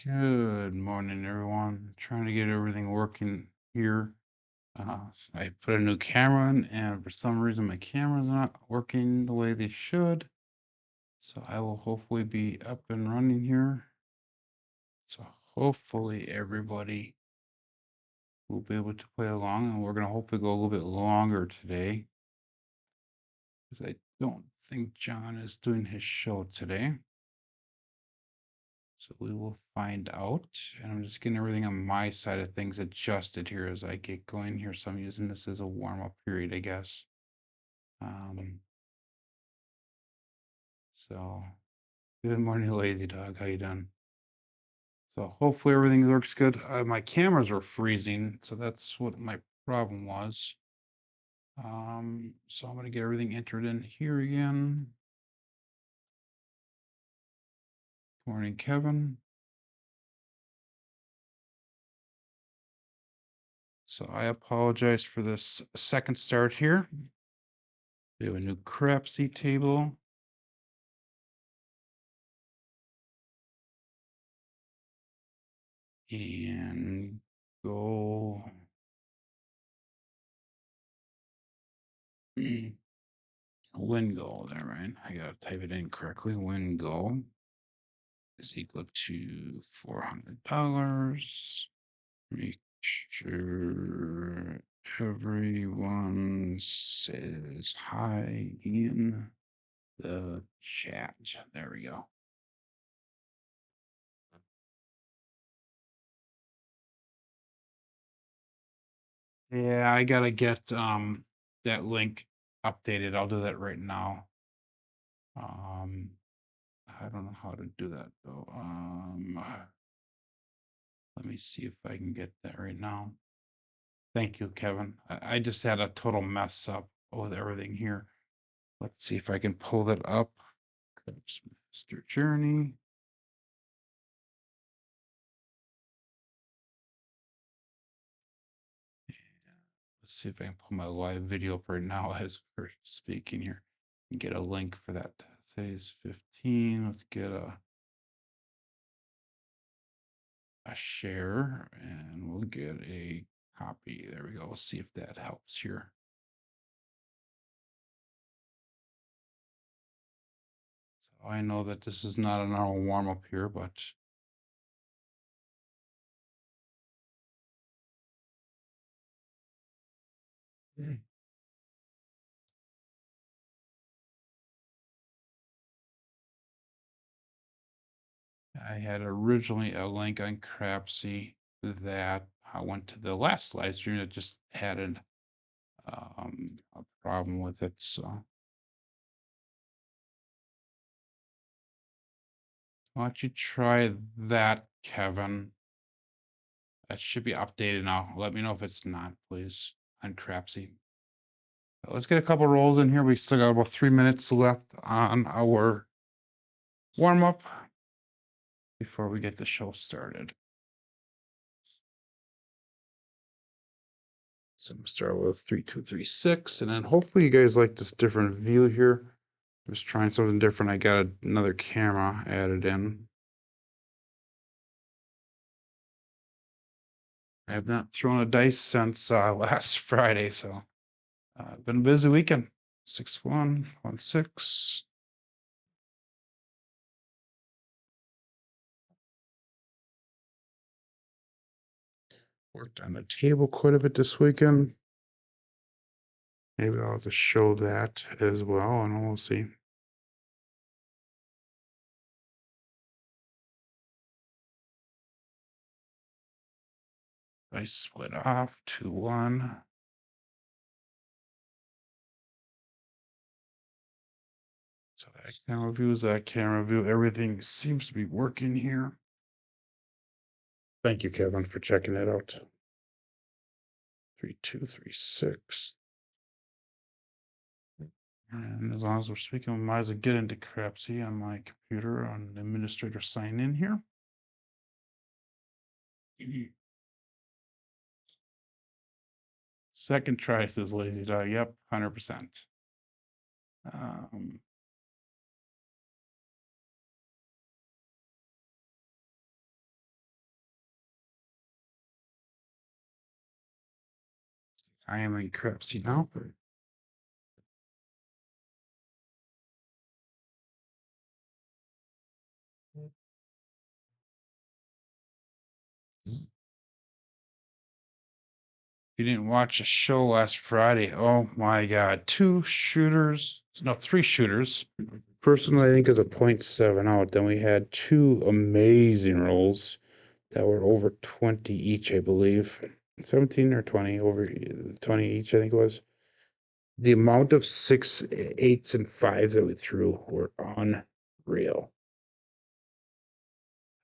Good morning, everyone. Trying to get everything working here. I put a new camera in, and for some reason, my camera's not working the way they should. So I will hopefully be up and running here. So hopefully, everybody will be able to play along, and we're going to hopefully go a little bit longer today because I don't think John is doing his show today. So we will find out. And I'm just getting everything on my side of things adjusted here as I get going here. So I'm using this as a warm-up period, I guess. So good morning, lazy dog. How you doing? So hopefully everything works good. My cameras are freezing, so that's what my problem was. So I'm gonna get everything entered in here again. Good morning, Kevin. So I apologize for this second start here. We have a new Crapsee table. And go win goal there, right? I gotta type it in correctly. Win goal is equal to $400. Make sure everyone says hi in the chat. There we go. Yeah, I gotta get that link updated. I'll do that right now. I don't know how to do that though. Let me see if I can get that right now. Thank you, Kevin. I just had a total mess up with everything here. Let's see if I can pull that up. Master Journey. Let's see if I can pull my live video up right now as we're speaking here and get a link for that. Today's 15. Let's get a share and we'll get a copy. There we go. We'll see if that helps here. So I know that this is not a normal warm up here, but I had originally a link on Crapsee that I went to the last live stream that just had a problem with it. So why don't you try that, Kevin? That should be updated now. Let me know if it's not, please, on Crapsee. Let's get a couple rolls in here. We still got about 3 minutes left on our warm up before we get the show started. So I'm gonna start with 3236, and then hopefully you guys like this different view here. I was trying something different. I got another camera added in. I have not thrown a dice since last Friday, so been a busy weekend. 6116. Worked on the table quite a bit this weekend. Maybe I'll have to show that as well, and we'll see. I split off 2-1. So that camera view, everything seems to be working here. Thank you, Kevin, for checking that out. 3236. And as long as we're speaking, we might as well get into Crapsee on my computer on the administrator sign in here. Second try, says Lazy Dog. Yep, 100%. I am in Crapsee now. If you didn't watch the show last Friday, oh my God, three shooters. First one I think is a 0.7 out. Then we had two amazing rolls that were over 20 each, I believe. 17 or 20, over 20 each, I think it was. The amount of 6, 8s, and 5s that we threw were unreal.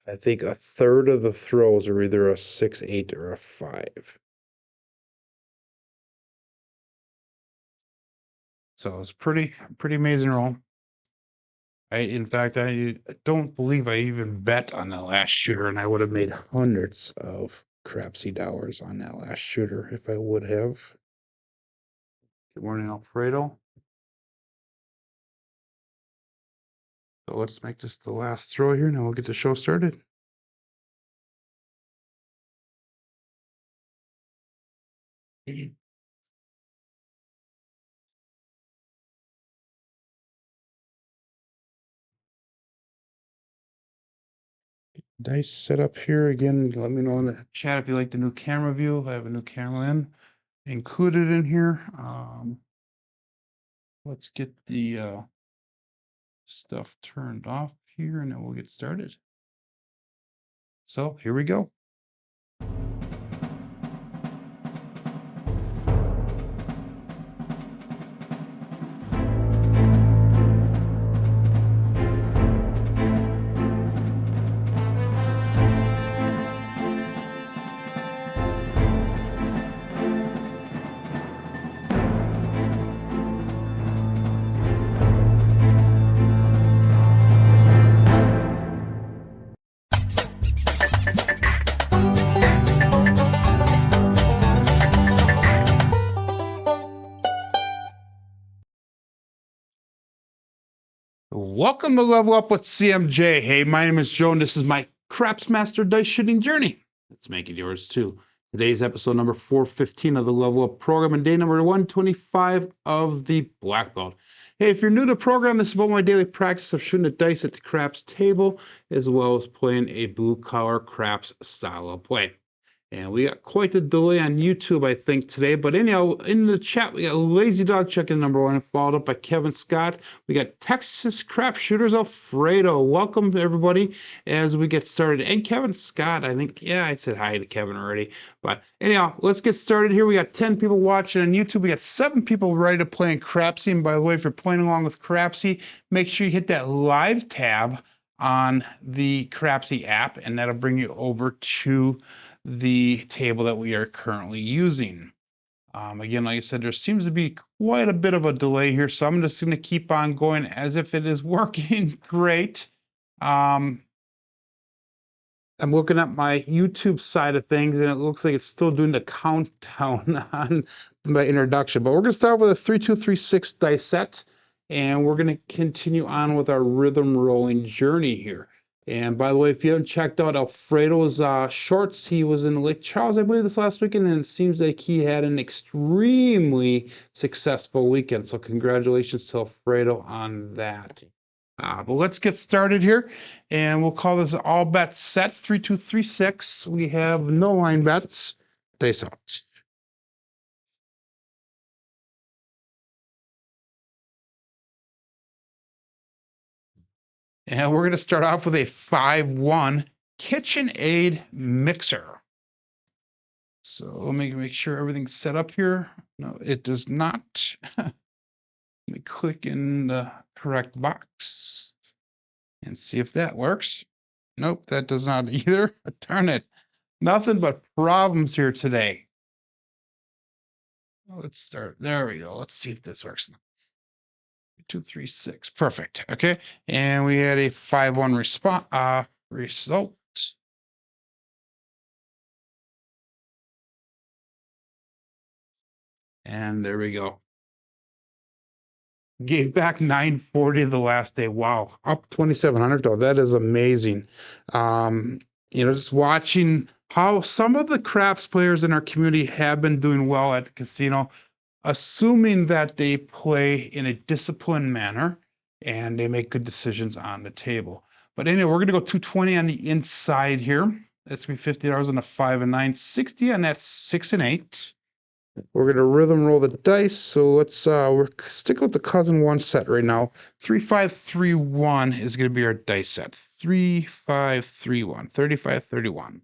I think a third of the throws are either a 6, 8, or a 5. So it's pretty amazing roll. In fact, I don't believe I even bet on that last shooter, and I would have made hundreds of Crapsee dollars on that last shooter if I would have. Good morning, Alfredo. So let's make this the last throw here, and then we'll get the show started. Dice set up here again. Let me know in the chat if you like the new camera view. I have a new camera included in here. Let's get the stuff turned off here, and then we'll get started. So here we go. Welcome to Level Up with CMJ. Hey, my name is Joe, and this is my Craps Master Dice Shooting Journey. Let's make it yours too. Today's episode number 415 of the Level Up program and day number 125 of the Black Belt. Hey, if you're new to the program, this is about my daily practice of shooting the dice at the craps table, as well as playing a blue-collar craps style of play. And we got quite a delay on YouTube, I think, today. But anyhow, in the chat, we got Lazy Dog checking number 1, followed up by Kevin Scott. We got Texas Crap Shooters Alfredo. Welcome, everybody, as we get started. And Kevin Scott, I think, yeah, I said hi to Kevin already. But anyhow, let's get started here. We got 10 people watching on YouTube. We got 7 people ready to play in Crapsee. And by the way, if you're playing along with Crapsee, make sure you hit that live tab on the Crapsee app, and that'll bring you over to the table that we are currently using. Again, like I said, there seems to be quite a bit of a delay here, so I'm just going to keep on going as if it is working great. I'm looking at my YouTube side of things, and it looks like it's still doing the countdown on my introduction. But we're going to start with a 3-2-3-6 dice set, and we're going to continue on with our rhythm rolling journey here. And by the way, if you haven't checked out Alfredo's shorts, he was in Lake Charles, I believe, this last weekend, and it seems like he had an extremely successful weekend. So congratulations to Alfredo on that. But let's get started here, and we'll call this all bets set 3-2-3-6. We have no line bets. Dice out. And we're going to start off with a 5-1 KitchenAid mixer. So let me make sure everything's set up here. No, it does not. Let me click in the correct box and see if that works. Nope, that does not either. Darn it. Nothing but problems here today. Let's start. There we go. Let's see if this works. 2-3-6. Perfect. Okay. And we had a 5-1 result. And there we go. Gave back 940 the last day. Wow. Up 2,700 though. That is amazing. Just watching how some of the craps players in our community have been doing well at the casino, assuming that they play in a disciplined manner and they make good decisions on the table. But anyway, we're gonna go 220 on the inside here. That's gonna be $50 on a 5 and 9, 60 on that 6 and 8. We're gonna rhythm roll the dice. So let's we're sticking with the cousin one set right now. 3531 is gonna be our dice set. 3531, 3531.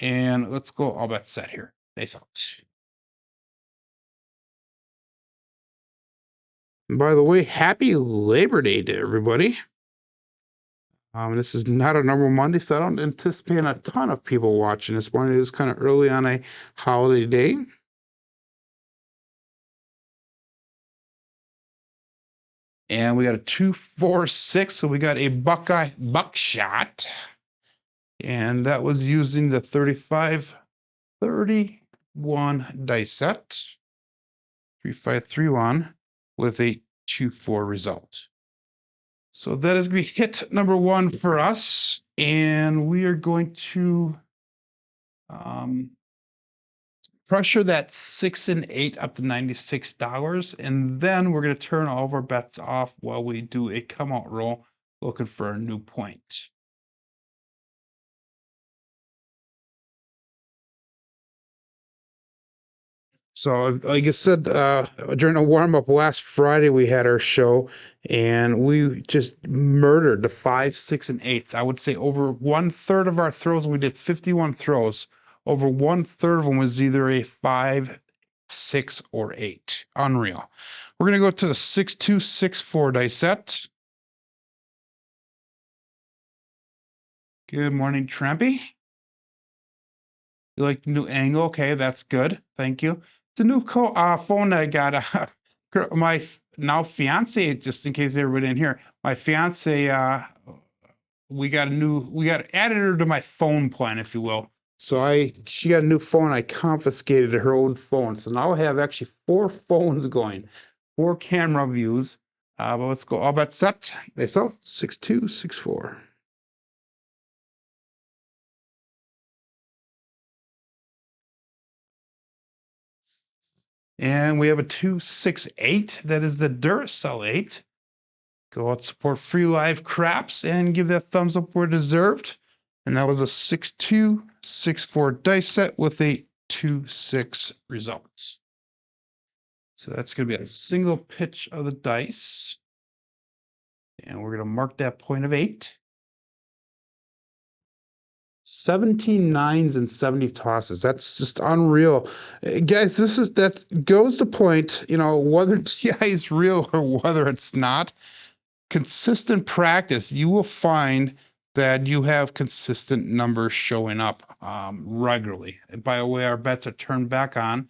And let's go all bet set here. Dice out. And by the way, happy Labor Day to everybody. This is not a normal Monday, so I don't anticipate a ton of people watching this morning. It is kind of early on a holiday day. And we got a 2, 4, 6. So we got a Buckeye buckshot. And that was using the 3531 dice set. 3531 with a 2-4 result. So that is going to be hit number 1 for us. And we are going to pressure that 6 and 8 up to $96. And then we're going to turn all of our bets off while we do a come out roll looking for a new point. So, like I said, during a warm up last Friday, we had our show and we just murdered the 5, 6, and 8s. I would say over 1/3 of our throws, we did 51 throws. Over 1/3 of them was either a 5, 6, or 8. Unreal. We're going to go to the 6, 2, 6, 4 dice set. Good morning, Trampy. You like the new angle? Okay, that's good. Thank you. It's a new phone I got. My now fiance, just in case everybody didn't hear, my fiance, we got added her to my phone plan, if you will. So she got a new phone. I confiscated her old phone. So now I have actually 4 phones going, 4 camera views. But let's go all bet set. They sell 6, 2, 6, 4. And we have a 2, 6, 8. That is the Duracell 8. Go out, support free live craps, and give that thumbs up where deserved. And that was a 6, 2, 6, 4 dice set with a 2, 6 result. So that's going to be a single pitch of the dice. And we're going to mark that point of 8. 17 nines and 70 tosses. That's just unreal. Guys, that goes to point, whether TI is real or whether it's not. Consistent practice, you will find that you have consistent numbers showing up regularly. And by the way, our bets are turned back on,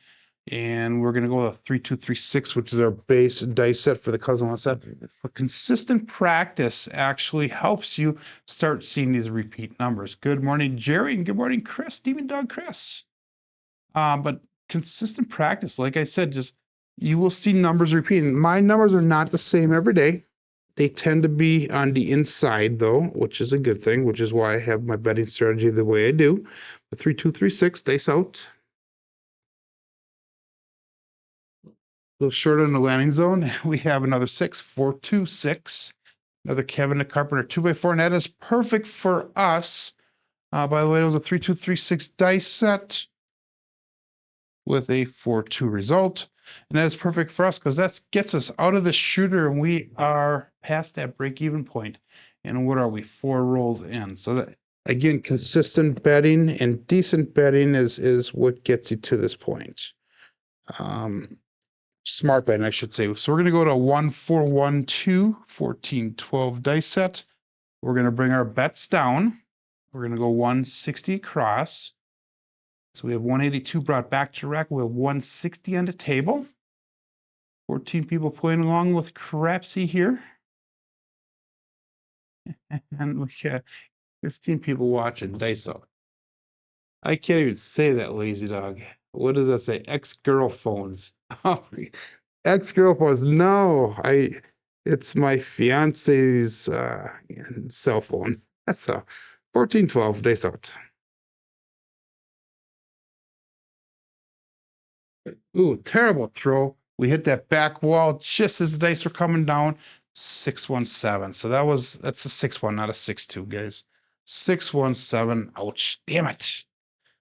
and we're going to go with a 3, 2, 3, 6, which is our base dice set for the cousin one set. But consistent practice actually helps you start seeing these repeat numbers. Good morning, Jerry, and good morning, Chris, Demon Dog Chris. But consistent practice, like I said, just you will see numbers repeating. My numbers are not the same every day. They tend to be on the inside, though, which is a good thing, which is why I have my betting strategy the way I do. The 3, 2, 3, 6, dice out. A little short on the landing zone. We have another 6, 4, 2, 6. Another Kevin the Carpenter 2x4, and that is perfect for us. By the way, it was a 3, 2, 3, 6 dice set with a 4, 2 result. And that is perfect for us because that gets us out of the shooter and we are past that break-even point. And what are we? 4 rolls in. So that, again, consistent betting and decent betting is what gets you to this point. Smart betting, I should say. So we're going to go to 1, 4, 1, 2, 14, 12 dice set. We're going to bring our bets down. We're going to go 160 across. So we have 182 brought back to rack. We have 160 on the table. 14 people playing along with Crapsee here. And we got 15 people watching Dice Out. I can't even say that, lazy dog. What does that say? Ex-girlphones. Oh, ex-girlphones. No, it's my fiance's cell phone. That's 1412 Dice Out. Ooh, terrible throw. We hit that back wall just as the dice were coming down. 617. So that's a 6-1, not a 6-2, guys. 617. Ouch. Damn it.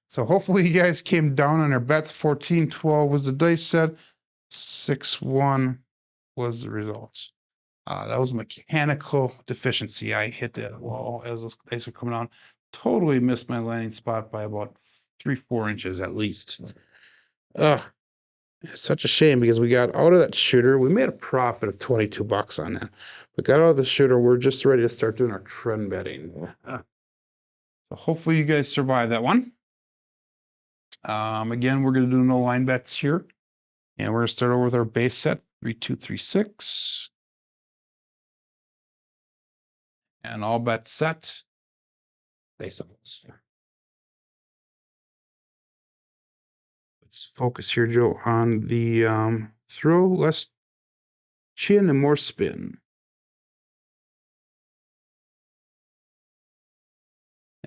So hopefully you guys came down on your bets. 14-12 was the dice set. 6-1 was the result. That was a mechanical deficiency. I hit that wall as those dice were coming down. Totally missed my landing spot by about 3-4 inches at least. Ugh. It's such a shame because we got out of that shooter. We made a profit of 22 bucks on that. We got out of the shooter. We're just ready to start doing our trend betting. So hopefully you guys survive that one. Again, we're going to do no line bets here. And we're going to start over with our base set, 3236. And all bets set. Base levels. Let's focus here, Joe, on the throw, less chin and more spin.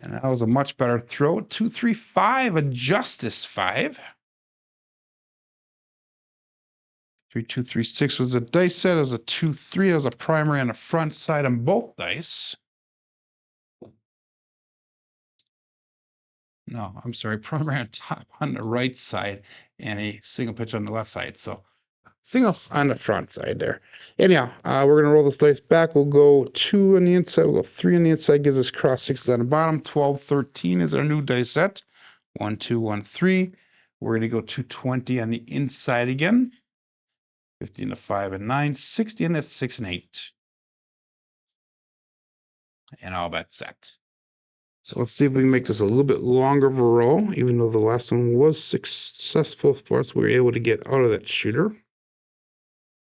And that was a much better throw. 235, a justice 5. 3236 was a dice set. It was a 2-3. It was a primary on the front side on both dice. No, I'm sorry, primary on top on the right side and a single pitch on the left side. So single on the front side there. Anyhow, we're going to roll this dice back. We'll go 2 on the inside. We'll go 3 on the inside. Gives us cross 6s on the bottom. 12, 13 is our new dice set. 1, 2, 1, 3. We're going to go 220 on the inside again. 15 to 5 and 9. 60 and that's 6 and 8. And all bets set. So let's see if we can make this a little bit longer of a roll, even though the last one was successful for us. We were able to get out of that shooter.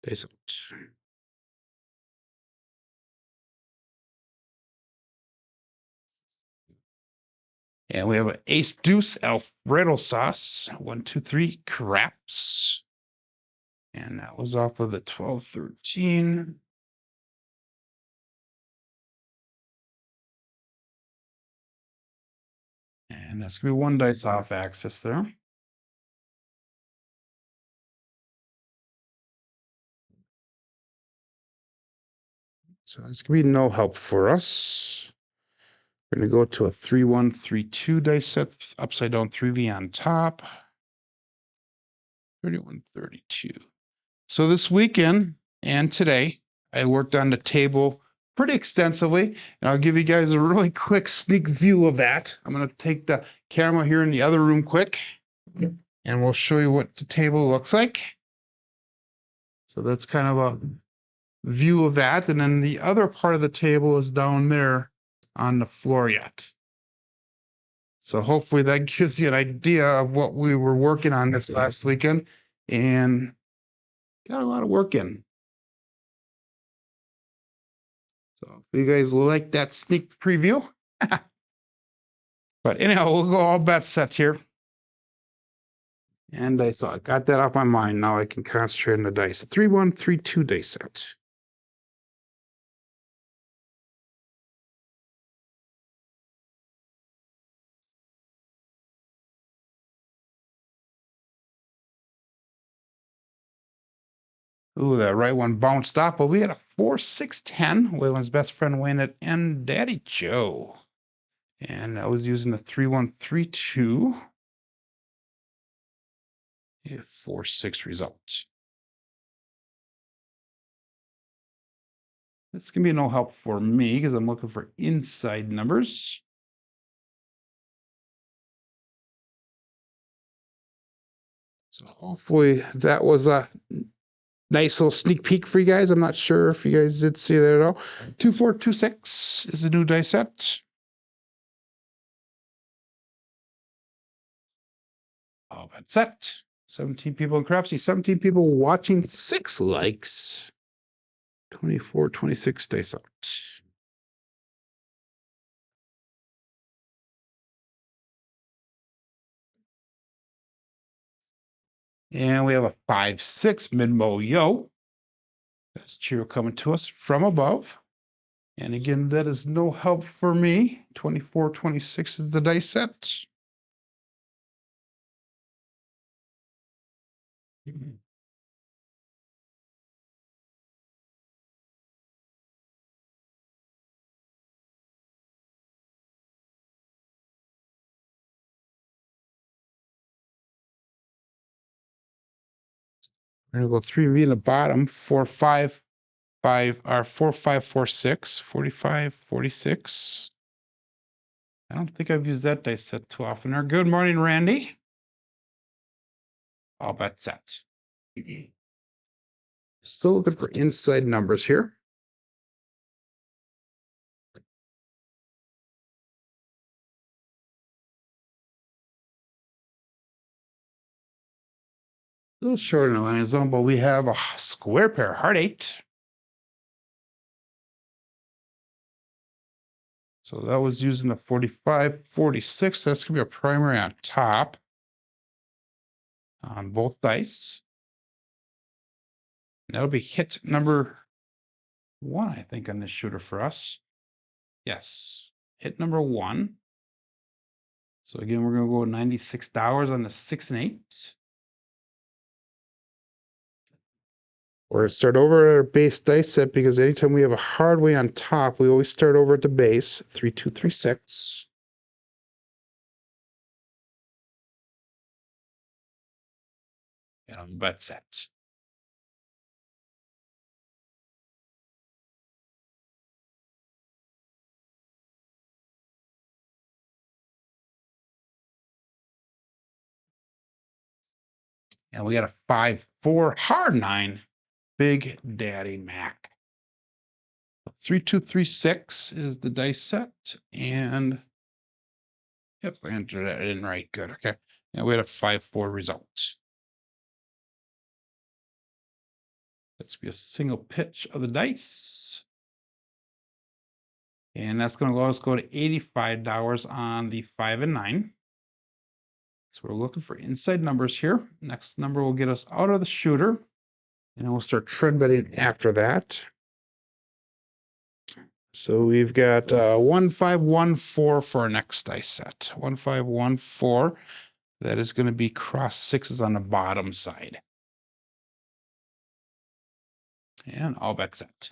Dice out. And we have an ace deuce Alfredo sauce. 1, 2, 3 craps. And that was off of the 12, 13. And that's gonna be 1 dice off axis there. So that's gonna be no help for us. We're gonna go to a 3-1, 3-2 dice set, upside down 3V on top. 31, 32. So this weekend and today, I worked on the table pretty extensively, and I'll give you guys a really quick sneak view of that. I'm gonna take the camera here in the other room quick, and we'll show you what the table looks like. So that's kind of a view of that. And then the other part of the table is down there on the floor yet. So hopefully that gives you an idea of what we were working on this last weekend, and got a lot of work in. So if you guys like that sneak preview. But anyhow, we'll go all bets set here. And I got that off my mind. Now I can concentrate on the dice. 3-1, 3-2 dice set. Ooh, that right one bounced off, but we had a 4-6-10. Waylon's best friend Wayne it and Daddy Joe. And I was using the 3-1-3-2. A 4-6 result. This can be no help for me because I'm looking for inside numbers. So hopefully that was a nice little sneak peek for you guys. I'm not sure if you guys did see that at all. 2-4-2-6 is the new dice set. Oh, that's set. 17 people in Crapsee, 17 people watching, 6 likes. 24, 26 dice out. And we have a 5-6 mid-mo yo. That's cheer coming to us from above. And again, that is no help for me. 24, 26 is the dice set. We're gonna go 3V in the bottom, 4, 5, 5, or 4, 5, 4, 6, 45, 46. I don't think I've used that dice set too often. Or good morning, Randy. All bet set. Still looking for inside numbers here. A little short in the line zone, but we have a square pair, heart 8. So that was using the 45, 46. That's gonna be a primary on top on both dice. And that'll be hit number 1, I think, on this shooter for us. Yes, hit number 1. So again, we're gonna go $96 on the 6 and 8. We're gonna start over at our base dice set because anytime we have a hardway on top, we always start over at the base. 3, 2, 3, 6. And on bet set. And we got a 5, 4, hard 9, Big Daddy Mac. 3, 2, 3, 6 is the dice set. And yep, I entered that in right. Good. Okay. And we had a 5, 4 result. Let's be a single pitch of the dice. And that's going to let us go to $85 on the 5 and 9. So we're looking for inside numbers here. Next number will get us out of the shooter. And then we'll start trend betting after that. So we've got 1514 for our next dice set. 1514. That is going to be cross 6s on the bottom side. And all bet set.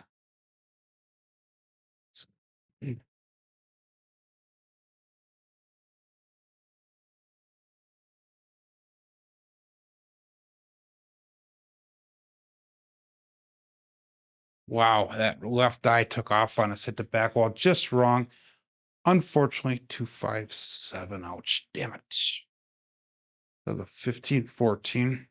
Wow, that left eye took off on us, hit the back wall just wrong. Unfortunately, 257. Ouch, damn it. So the 15, 14.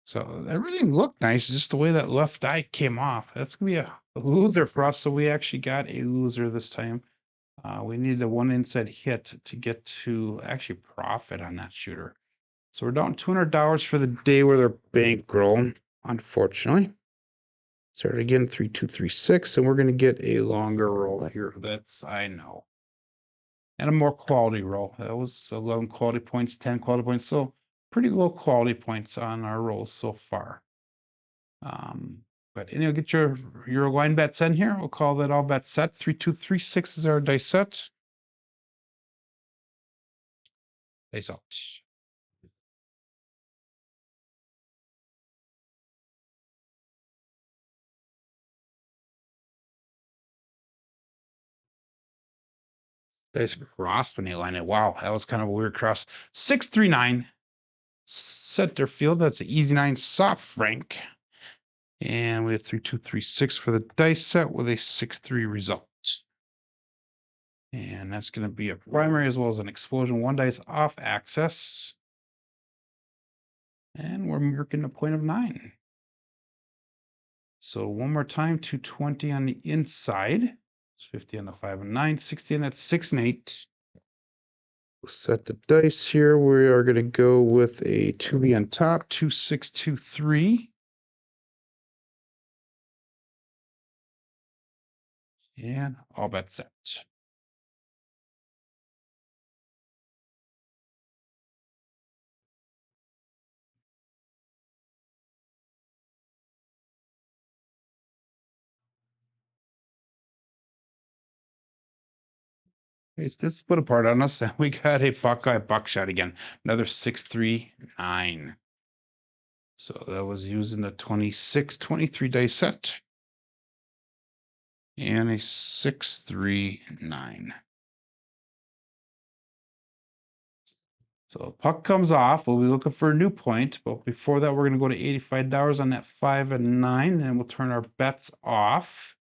So everything looked nice, just the way that left eye came off. That's gonna be a loser for us. So we actually got a loser this time. We needed a 1 inside hit to get to actually profit on that shooter. So we're down $200 for the day with our bankroll, unfortunately. Start again, 3, 2, 3, 6, and we're going to get a longer roll here. That's, I know. And a more quality roll. That was 11 quality points, 10 quality points. So pretty low quality points on our rolls so far. But anyway, get your line bets in here. We'll call that all bet set. 3, 2, 3, 6 is our dice set. Dice out. Dice crossed when they landed. Wow, that was kind of a weird cross. 6, 3, 9. Center field. That's an easy 9 soft frank. And we have 3, 2, 3, 6 for the dice set with a 6, 3 result. And that's going to be a primary as well as an explosion. 1 dice off axis. And we're marking a point of 9. So one more time, 220 on the inside. It's 50 on the 5 and 9, 60 on that 6 and 8. We'll set the dice here. We are going to go with a 2B on top, 2, 6, 2, 3. And all bet set. It's this split apart on us, and we got a Buckeye buckshot again. Another 6, 3, 9. So that was using the 26, 23 dice set. And a 6, 3, 9. So puck comes off. We'll be looking for a new point. But before that, we're going to go to $85 on that 5 and 9. And we'll turn our bets off.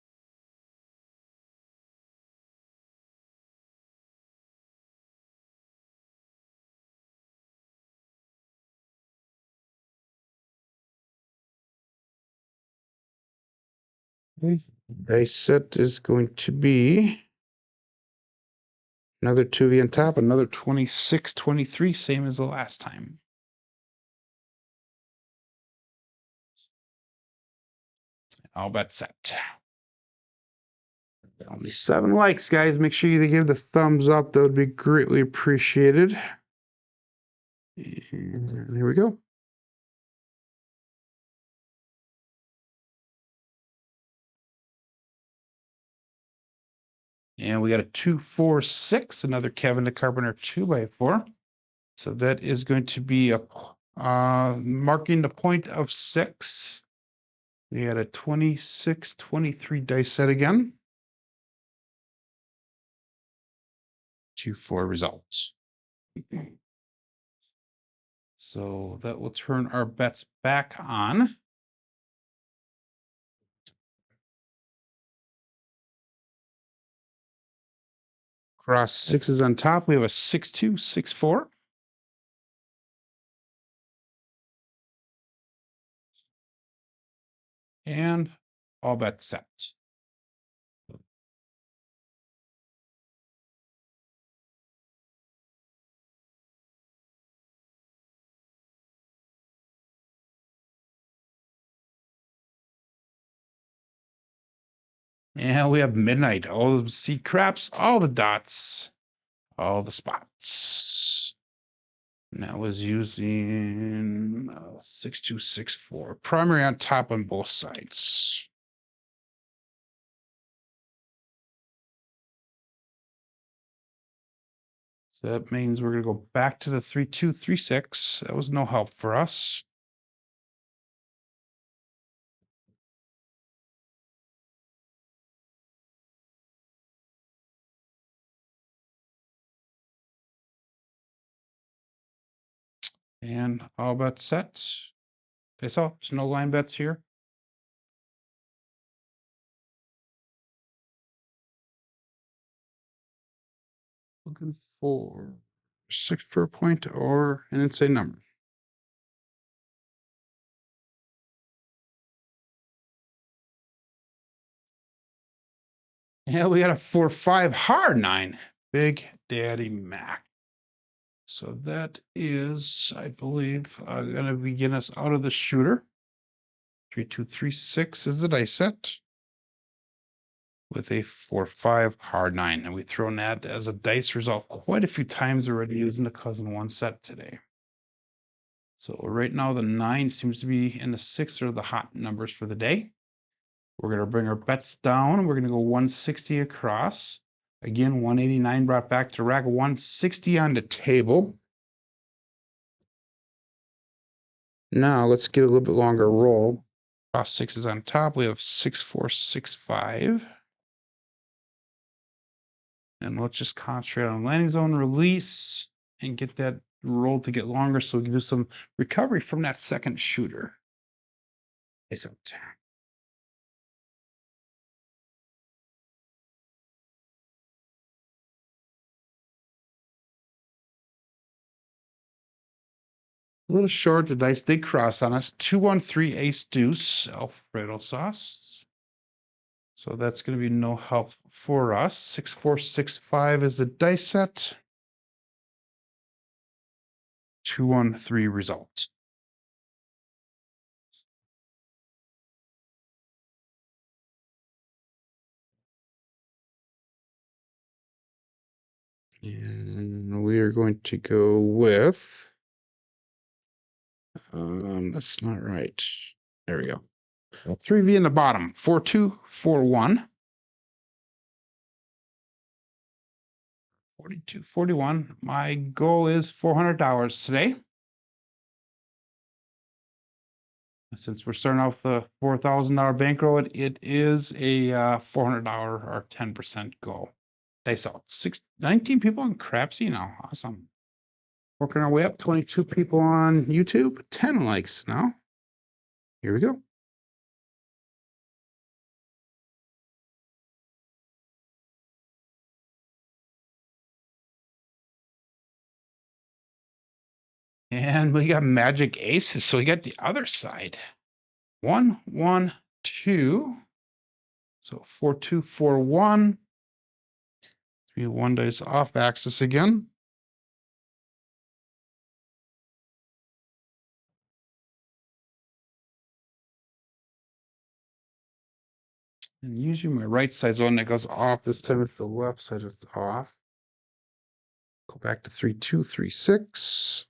Dice set is going to be another 2V on top, another 26, 23, same as the last time. All bet set. Only 7 likes, guys. Make sure you give the thumbs up. That would be greatly appreciated. And here we go. And we got a 2, 4, 6, another Kevin the Carpenter 2x4. So that is going to be a marking the point of 6. We had a 26, 23 dice set again. 2, 4 results. So that will turn our bets back on. Cross 6s on top. We have a 6, 2, 6, 4. And all bets set. And we have midnight. All the seed craps, all the dots, all the spots. And that was using 6264. Primary on top on both sides. So that means we're going to go back to the 3236. That was no help for us. And all bets set. Okay, so there's no line bets here. Looking for 6 for a point or an insane number. Yeah, we got a 4, 5 hard 9. Big Daddy Mac. So that is, I believe, going to begin us out of the shooter. 3, 2, 3, 6 is the dice set with a 4, 5 hard 9. And we've thrown that as a dice result quite a few times already using the cousin 1 set today. So right now the 9 seems to be in the 6 are the hot numbers for the day. We're going to bring our bets down. We're going to go 160 across. Again, 189 brought back to rack, 160 on the table. Now let's get a little bit longer roll. Cross 6s on top. We have 6, 4, 6, 5. And let's just concentrate on landing zone release and get that roll to get longer so we can do some recovery from that second shooter. It's up to a little short. The dice did cross on us. 2, 1, 3, ace, deuce, Alfredo sauce. So that's going to be no help for us. 6, 4, 6, 5 is the dice set. 2, 1, 3 result. And we are going to go with, that's not right. There we go. 3V in the bottom, 4, 2, 4, 1. 42, 41. My goal is $400 today. Since we're starting off the $4,000 bankroll, it is a $400 or 10% goal. Dice out 19 people on Crapsee now. Awesome. Working our way up. 22 people on YouTube. 10 likes now. Here we go. And we got magic aces. So we got the other side. 1, 1, 2. So 4, 2, 4, 1. 3, 1 dice off axis again. And usually my right side's one that goes off. This time it's the left side that's off. Go back to 3, 2, 3, 6.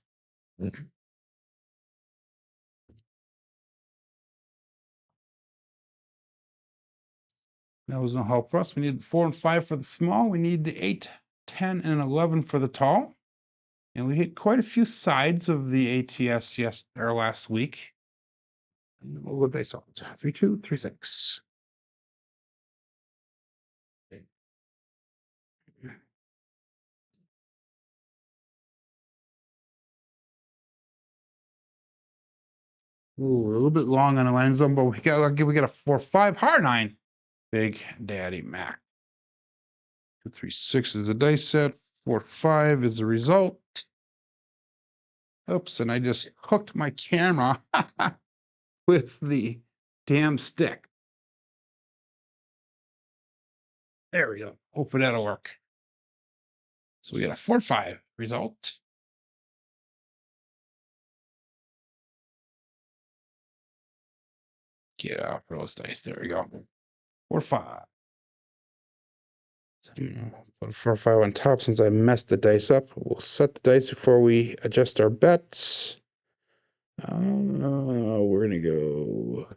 That was no help for us. We need 4 and 5 for the small. We need the 8, 10, and 11 for the tall. And we hit quite a few sides of the ATS last week. We'll go dice out. 3, 2, 3, 6. Ooh, a little bit long on the line zone, but we got a 4, 5 hard 9. Big Daddy Mac. 2, 3, 6 is a dice set. 4, 5 is the result. Oops, and I just hooked my camera with the damn stick. There we go. Hopefully that'll work. So we got a 4, 5 result. Get off those dice. There we go. 4, 5. So put a 4, 5 on top since I messed the dice up. We'll set the dice before we adjust our bets. We're gonna go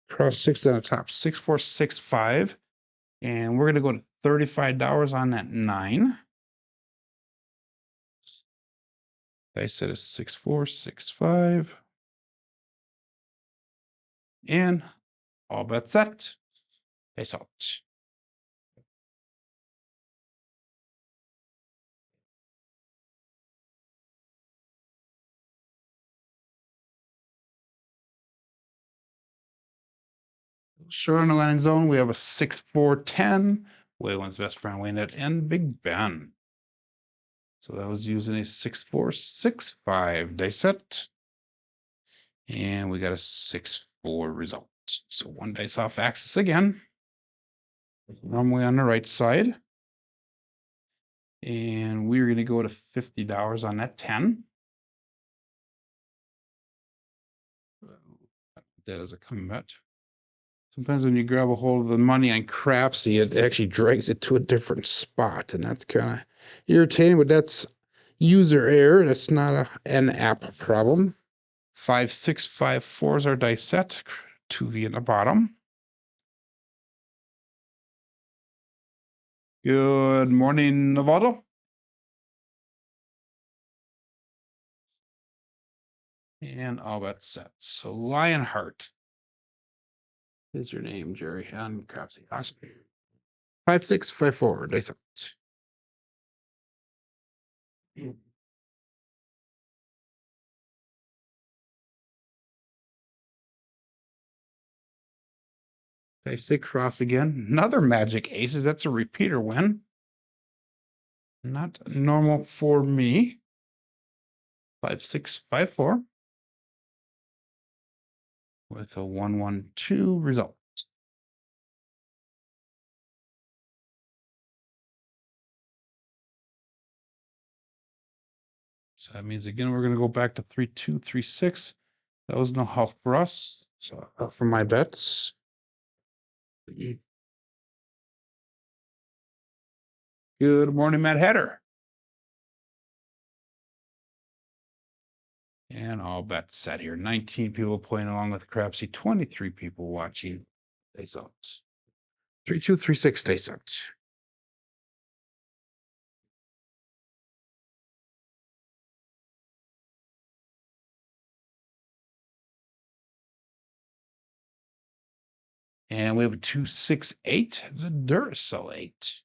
cross 6 on the top. 6, 4, 6, 5. And we're gonna go to $35 on that 9. Dice set is 6, 4, 6, 5. And all bets set. Dice out. Short on the landing zone, we have a 6, 4, 10. Waylon's best friend, Waynet, and Big Ben. So that was using a 6, 4, 6, 5 dice set. And we got a 6, 4 result. So 1 dice off axis again. Normally on the right side. And we're going to go to $50 on that 10. That is a coming bet. Sometimes when you grab a hold of the money on Crapsee, it actually drags it to a different spot. And that's kind of irritating, but that's user error. That's not an app problem. 5, 6, 5, 4 is our dice set. 2V in the bottom. Good morning, Nevada. And all that's set. So Lionheart is your name, Jerry, on Crapsee. Awesome. 5, 6, 5, 4 dice set. 5, 6 cross again. Another magic aces. That's a repeater win. Not normal for me. 5, 6, 5, 4 with a 1, 1, 2 result. So that means again we're going to go back to 3, 2, 3, 6. That was no help for us. So for my bets. Good morning, Matt Hatter. And all bets set here. 19 people playing along with Crapsee, 23 people watching. Stays out. 3, 2, 3, 6 stays out. And we have a 268, the Duracell 8.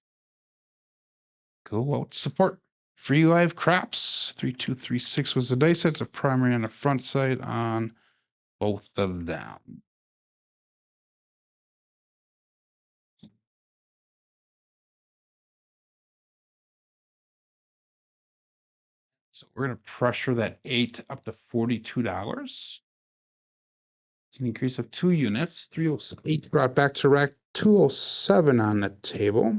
Go out support. Free live craps. 3236 was the dice. That's a primary on the front side on both of them. So we're going to pressure that 8 up to $42. It's an increase of 2 units. 308 brought back to rack 207 on the table.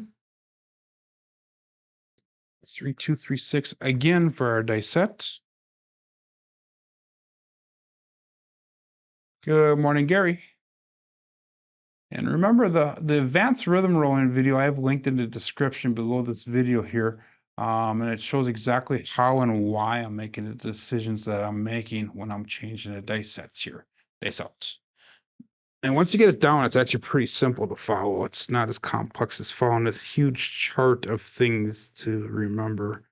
3236 again for our dice set. Good morning, Gary. And remember the advanced rhythm rolling video I have linked in the description below this video here. And it shows exactly how and why I'm making the decisions that I'm making when I'm changing the dice sets here. Dice outs. And once you get it down, it's actually pretty simple to follow. It's not as complex as following this huge chart of things to remember.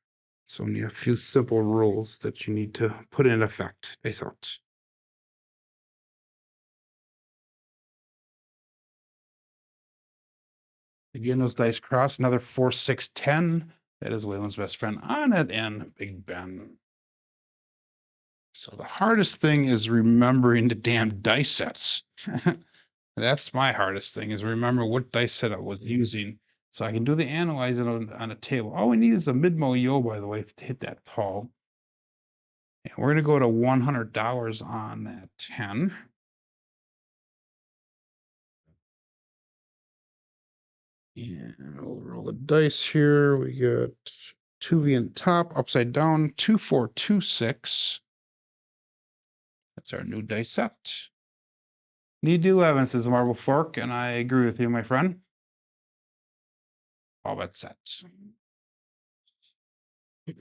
So only a few simple rules that you need to put in effect. Dice out. Again, those dice cross, another 4, 6, 10. That is Waylon's best friend on it and Big Ben. So the hardest thing is remembering the damn dice sets. That's my hardest thing, is remember what dice set I was using so I can do the analyzing on a table. All we need is a mid-mo yo, by the way, to hit that call. And we're going to go to $100 on that 10. And we'll roll the dice here. We got 2V in top, upside down, 2, 4, 2, 6. That's our new dice set. Need 11, says the Marble Fork, and I agree with you, my friend. All bet set. But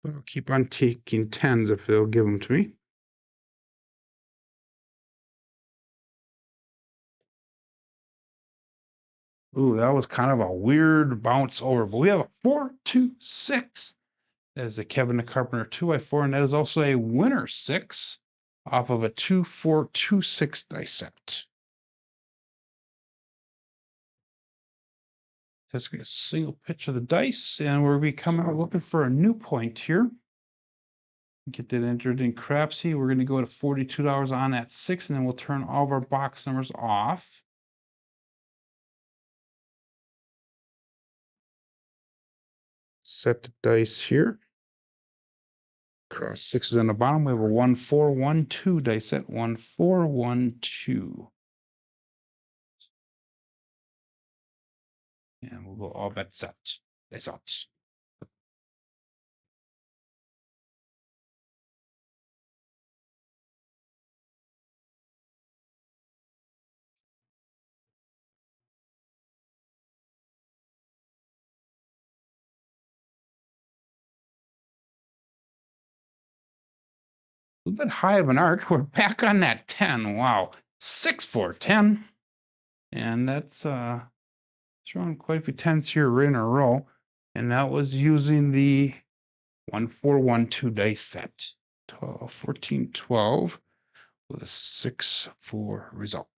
I'll keep on taking 10s if they'll give them to me. Ooh, that was kind of a weird bounce over, but we have a 4, 2, 6. That is a Kevin the Carpenter 2x4, and that is also a winner 6 off of a 2, 4, 2, 6 dice set. That's going to be a single pitch of the dice, and we'll be coming out looking for a new point here. Get that entered in Crapsee. We're going to go to $42 on that 6, and then we'll turn all of our box numbers off. Set the dice here. Cross 6s on the bottom. We have a 1, 4, 1, 2 dice set. 1, 4, 1, 2. And we'll go all bet set. Dice out. A little bit high of an arc. We're back on that 10. Wow. 6, 4, 10. And that's throwing quite a few 10s here in a row. And that was using the 1, 4, 1, 2 dice set. 12, 14, 12 with a 6, 4 result.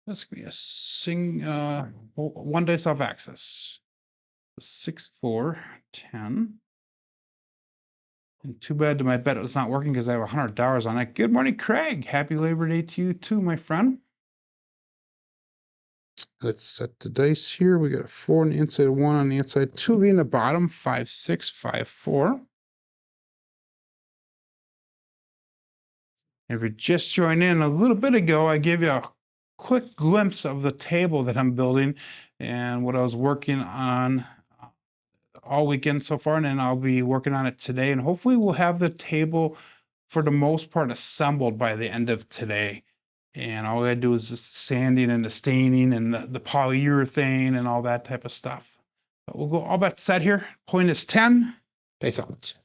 That's going to be a one dice off axis. 6, 4, 10. And too bad my bet was not working because I have $100 on it. Good morning, Craig. Happy Labor Day to you too, my friend. Let's set the dice here. We got a 4 on the inside, 1 on the inside, 2 in the bottom, 5, 6, 5, 4. If you're just joining in a little bit ago, I gave you a quick glimpse of the table that I'm building and what I was working on all weekend so far, and then I'll be working on it today, and hopefully we'll have the table for the most part assembled by the end of today. And all I gotta do is just sanding and the staining and the polyurethane and all that type of stuff. But we'll go all bet set here. Point is 10. Face out.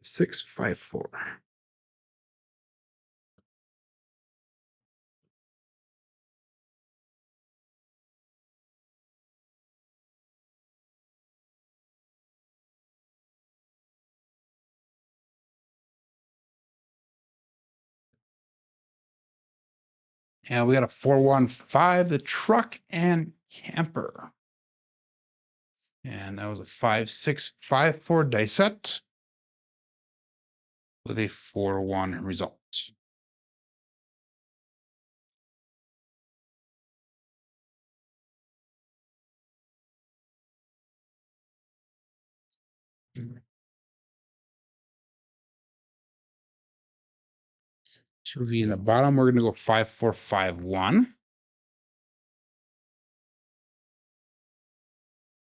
6, 5, 4. And we got a 415, the truck and camper. And that was a 5654 dice set with a 4-1 result. Two V in the bottom. We're going to go 5451.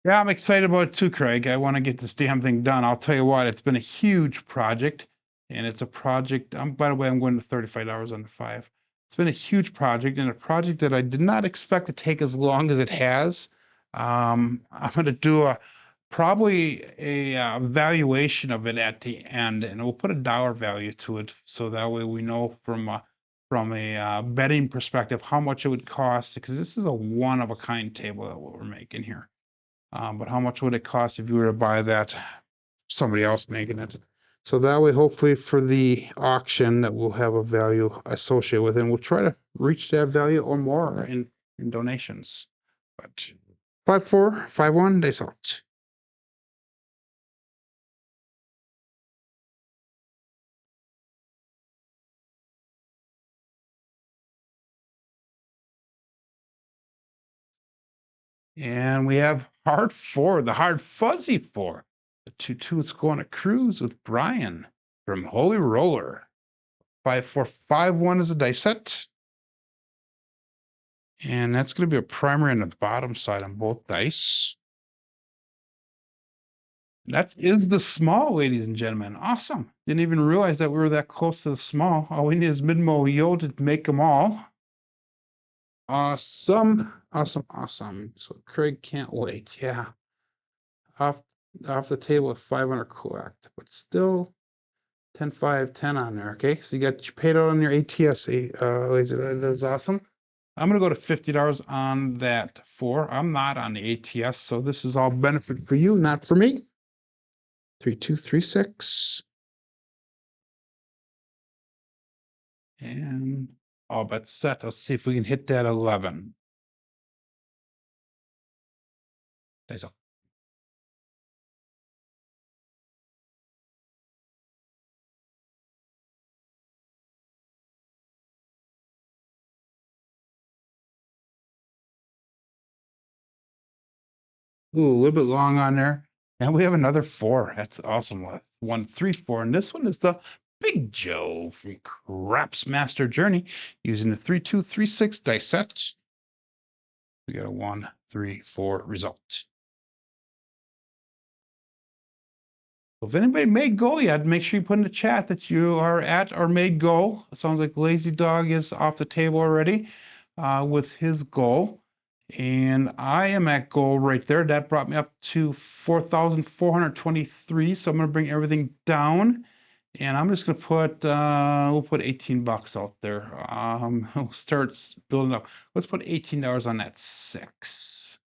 Yeah, I'm excited about it too, Craig. I want to get this damn thing done. I'll tell you what, it's been a huge project, and it's a project. By the way, I'm going to $35 under 5. It's been a huge project, and a project that I did not expect to take as long as it has. I'm going to do probably a valuation of it at the end, and we'll put a dollar value to it, so that way we know from a betting perspective how much it would cost, because this is a one of a kind table that we're making here. But how much would it cost if you were to buy that, somebody else making it? So that way, hopefully for the auction, that will have a value associated with it, and we'll try to reach that value or more in donations. But 5451, they out. And we have hard 4, the hard fuzzy 4. The 2-2 is going to cruise with Brian from Holy Roller. 5451 is a dice set. And that's going to be a primary on the bottom side on both dice. That is the small, ladies and gentlemen. Awesome. Didn't even realize that we were that close to the small. All we need is Midmo Yo to make them all. Awesome. Awesome. So Craig can't wait. Yeah. Off the table at 500 collect, but still 10, 5, 10 on there. Okay. So you got your paid out on your ATS. That is awesome. I'm going to go to $50 on that 4. I'm not on the ATS, so this is all benefit for you, not for me. 3236. And all bets set. Let's see if we can hit that 11. That's all. Ooh, a little bit long on there. And we have another 4. That's awesome. 134. And this one is the Big Joe from Craps Master Journey using the 3236 dice set. We got a 1, 3, 4 result. So if anybody made goal yet, make sure you put in the chat that you are at or made goal. It sounds like Lazy Dog is off the table already with his goal. And I am at goal right there. That brought me up to 4,423. So I'm going to bring everything down. And I'm just going to put, we'll put $18 out there. We'll start building up. Let's put $18 on that 6.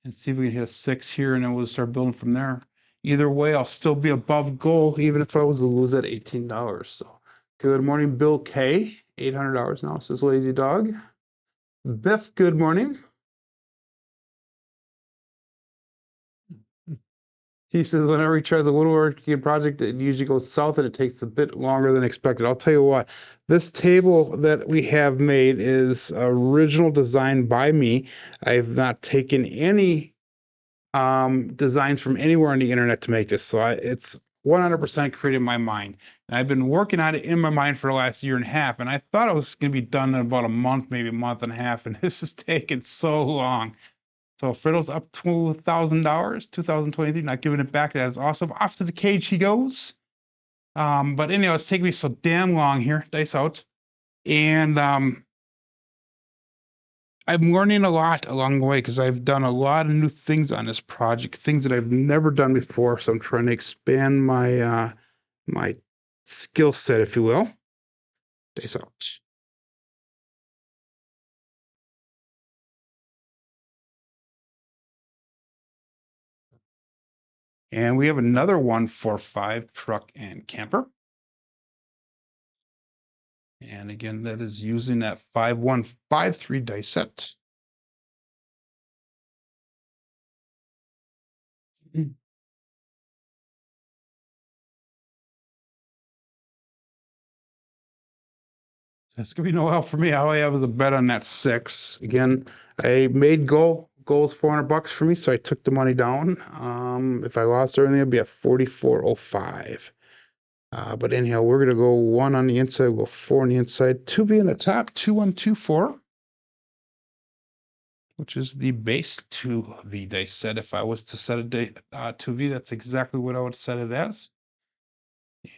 And see if we can hit a 6 here, and then we'll start building from there. Either way, I'll still be above goal, even if I was to lose that $18. So, good morning, Bill K. $800 now, says Lazy Dog. Biff, good morning. He says whenever he tries a woodworking project, it usually goes south and it takes a bit longer than expected. I'll tell you what, this table that we have made is original design by me. I've not taken any designs from anywhere on the internet to make this. So it's 100% created in my mind. And I've been working on it in my mind for the last year and a half. And I thought it was going to be done in about a month, maybe a month and a half. And this has taken so long. So Friddle's up $2,000, 2023, not giving it back. That is awesome. Off to the cage he goes. But anyhow, it's taking me so damn long here. Dice out. And I'm learning a lot along the way because I've done a lot of new things on this project, things that I've never done before. So I'm trying to expand my my skill set, if you will. Days out. And we have another 145 truck and camper. And again, that is using that 5153 dice set. That's gonna be no help for me. All I have is a bet on that 6. Again, I made goals $400 for me, so I took the money down. If I lost everything, it'd be at 44.05. But anyhow, we're gonna go 1 on the inside, we'll go 4 on the inside, 2V in the top, 2124, which is the base 2V dice set. If I was to set a 2V, that's exactly what I would set it as.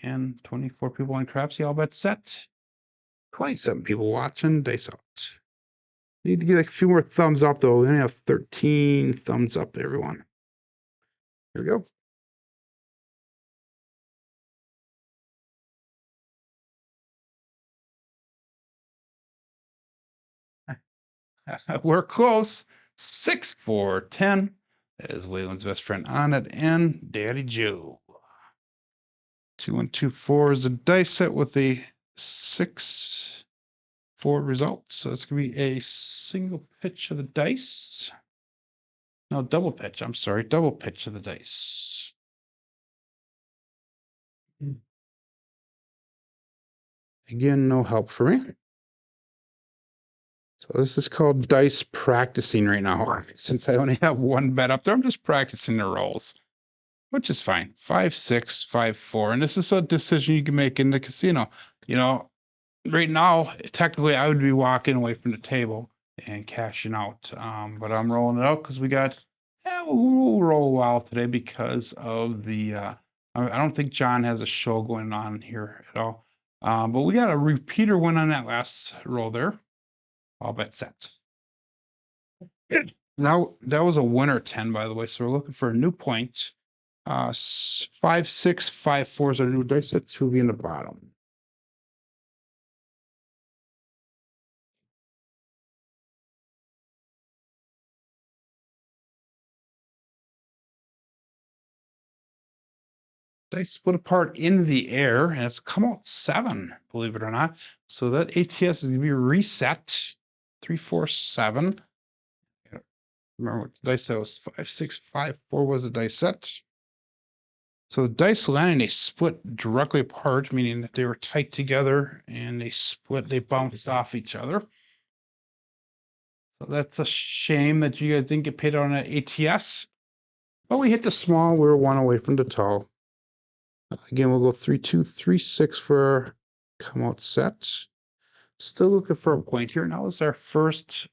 And 24 people on Crapsee, all bet set. 27 people watching, dice out. Need to get a few more thumbs up though. We only have 13 thumbs up, everyone. Here we go. We're close. 6, 4, 10. That is Waylon's best friend on it and Daddy Joe. 2124 is a dice set with a 6, 4 result. So it's gonna be a single pitch of the dice. No, double pitch. I'm sorry, double pitch of the dice. Again, no help for me. So this is called dice practicing right now. Since I only have one bet up there, I'm just practicing the rolls, which is fine. 5, 6, 5, 4. And this is a decision you can make in the casino. You know, right now, technically I would be walking away from the table and cashing out. But I'm rolling it out because we'll roll a while today because of the, I don't think John has a show going on here at all. But we got a repeater win on that last roll there. All bet set. Now that was a winner 10, by the way. So we're looking for a new point. 5, 6, 5, 4 is our new dice set. 2V in the bottom. Dice split apart in the air, and it's come out 7, believe it or not. So that ATS is going to be reset. 3, 4, 7. Remember what the dice set was? 5, 6, 5, 4 was the dice set. So the dice landing, they split directly apart, meaning that they were tight together and they bounced off each other. So that's a shame that you guys didn't get paid on an ATS. But we hit the small, we were 1 away from the tall. Again, we'll go 3, 2, 3, 6 for our come out set. Still looking for a point here. Now is our first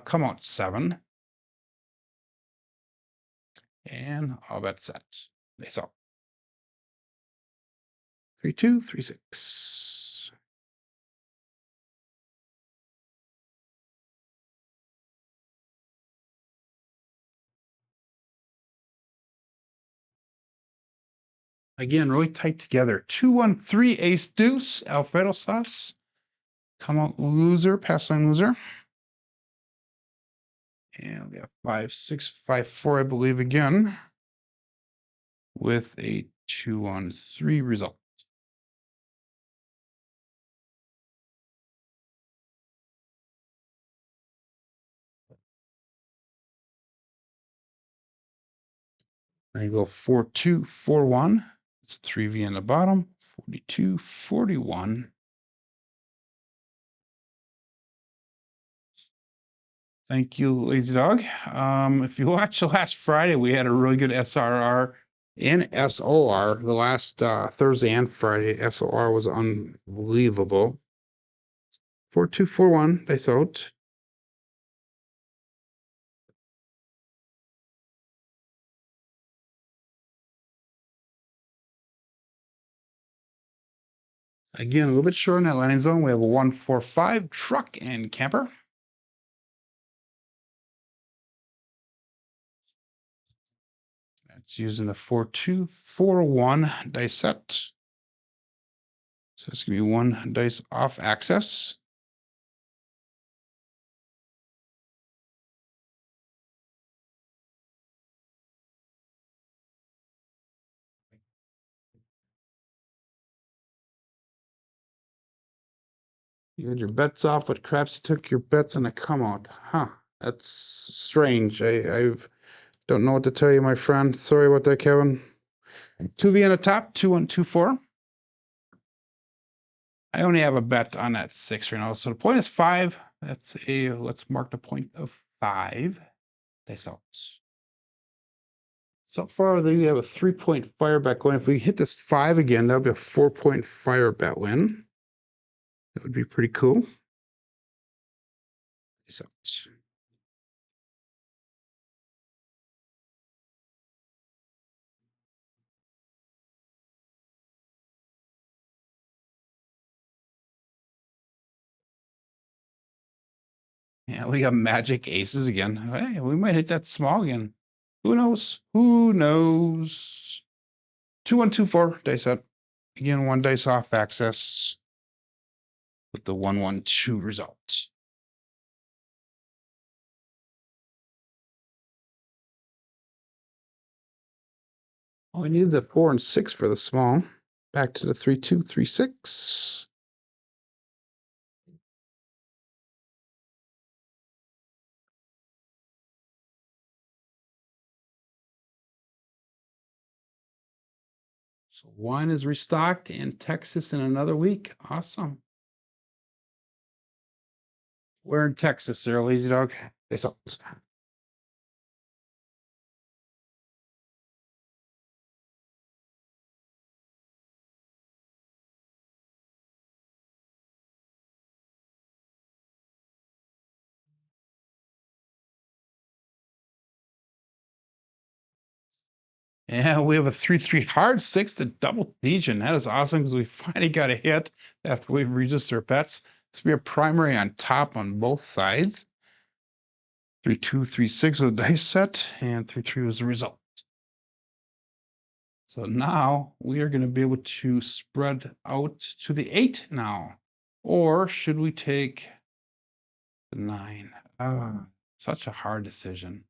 come out 7. And all bet set. That's all. 3, 2, 3, 6. Again, really tight together. 2, 1, 3, ace, deuce, Alfredo sauce. Come out loser, pass line loser. And we have 5, 6, 5, 4, I believe again, with a 2, 1, 3 result. And you go 4, 2, 4, 1. It's 3V in the bottom. 42, 41. Thank you, Lazy Dog. If you watched the last Friday, we had a really good SRR and SOR. The last Thursday and Friday, SOR was unbelievable. 4241, dice out. Again, a little bit short in that landing zone. We have a 145 truck and camper. That's using the 4241 dice set. So it's gonna be 1 dice off axis. You had your bets off, but Crapsee took your bets on a come out. Huh. That's strange. I've don't know what to tell you, my friend. Sorry about that, Kevin. 2V on the top, 2124. I only have a bet on that 6 right now. So the point is 5. Let's mark the point of 5. Dice out. So far, we have a 3-point fire bet going. If we hit this 5 again, that'll be a 4-point fire bet win. That would be pretty cool. Dice out. Yeah, we got magic aces again. Hey, we might hit that small again. Who knows? Who knows? 2124 dice out. Again, 1 dice off access with the 112 result. Oh, we needed the 4 and 6 for the small. Back to the 3236. So wine is restocked in Texas in another week. Awesome. We're in Texas there, Lazy Dog. Dice out. Yeah, we have a 3-3 hard 6 to double Legion. That is awesome because we finally got a hit after we've reduced our bets. This will be a primary on top on both sides. 3-2, 3-6 with a dice set, and 3-3 was the result. So now we are going to be able to spread out to the 8 now. Or should we take the 9? Such a hard decision.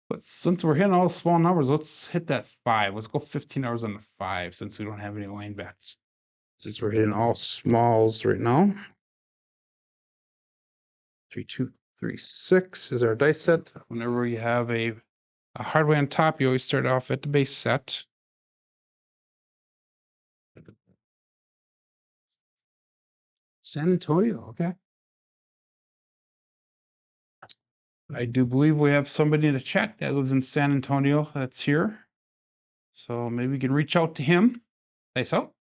But since we're hitting all the small numbers, let's hit that 5. Let's go 15 hours on the 5 since we don't have any lane bets. Since we're hitting all smalls right now. 3, 2, 3, 6 is our dice set. Whenever you have a hardway on top, you always start off at the base set. San Antonio, okay. I do believe we have somebody in the chat that lives in San Antonio that's here. So maybe we can reach out to him. Nice out.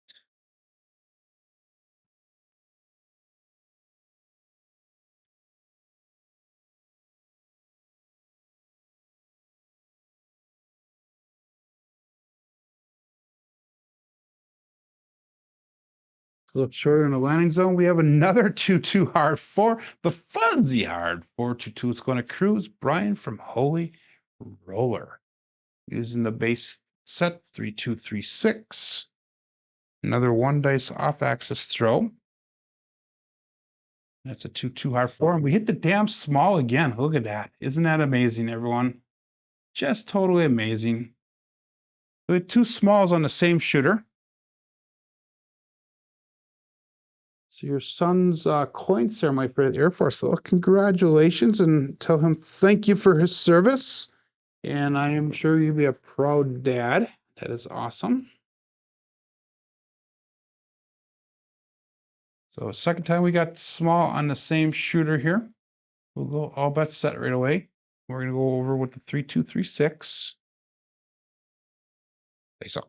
A little shorter in the landing zone. We have another 2-2 hard 4. The fuzzy hard 4-2-2. It's going to Cruise. Brian from Holy Roller. Using the base set 3-2-3-6. Another 1 dice off axis throw. That's a 2-2 hard 4. And we hit the damn small again. Look at that. Isn't that amazing, everyone? Just totally amazing. We had 2 smalls on the same shooter. So your son's coin ceremony for the Air Force. So congratulations, and tell him thank you for his service. And I am sure you'll be a proud dad. That is awesome. So second time we got small on the same shooter here. We'll go all bets set right away. We're going to go over with the 3-2-3-6. Face out.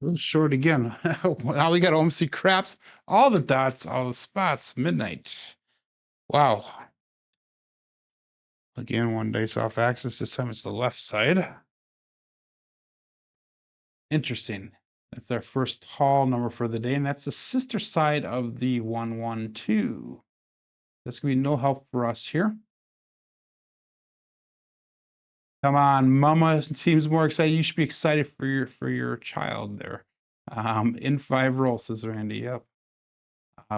A little short again. Now we got OMC craps, all the dots, all the spots, midnight. Wow. Again, 1 dice off axis. This time it's the left side. Interesting. That's our first haul number for the day, and that's the sister side of the 112. That's gonna be no help for us here. Come on, Mama seems more excited. You should be excited for your child there. In 5 rolls, says Randy. Yep.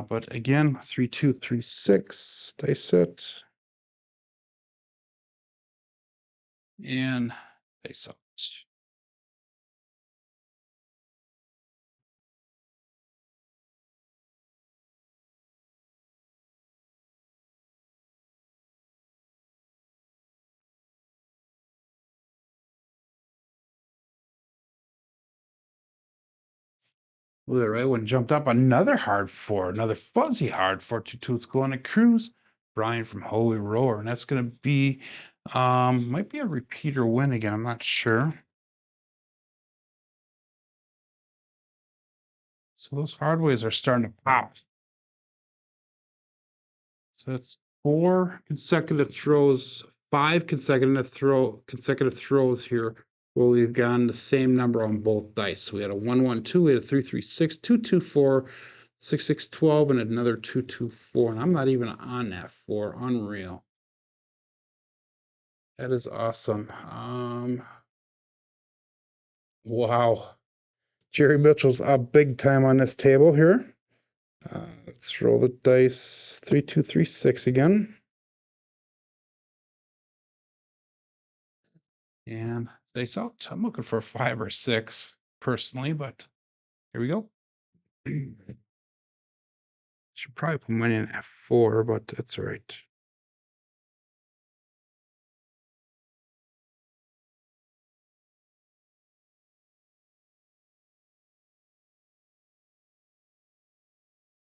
But again, 3, 2, 3, 6. Dice set. And dice out. Ooh, the right one jumped up. Another hard 4, another fuzzy hard 4. 2-2. Let's go on a cruise. Brian from Holy Roller, and that's gonna be might be a repeater win again. I'm not sure. So those hardways are starting to pop. So it's 4 consecutive throws, 5 consecutive throws here where we've gotten the same number on both dice. We had a 1-1-2, we had a 3-3-6, 2-2-4, 6-6-12, and another 2-2-4. And I'm not even on that 4. Unreal. That is awesome. Wow. Jerry Mitchell's up big time on this table here. Let's roll the dice. 3, 2, 3, 6 again. And dice out. I'm looking for a 5 or 6 personally, but here we go. Should probably put money in F4, but that's all right.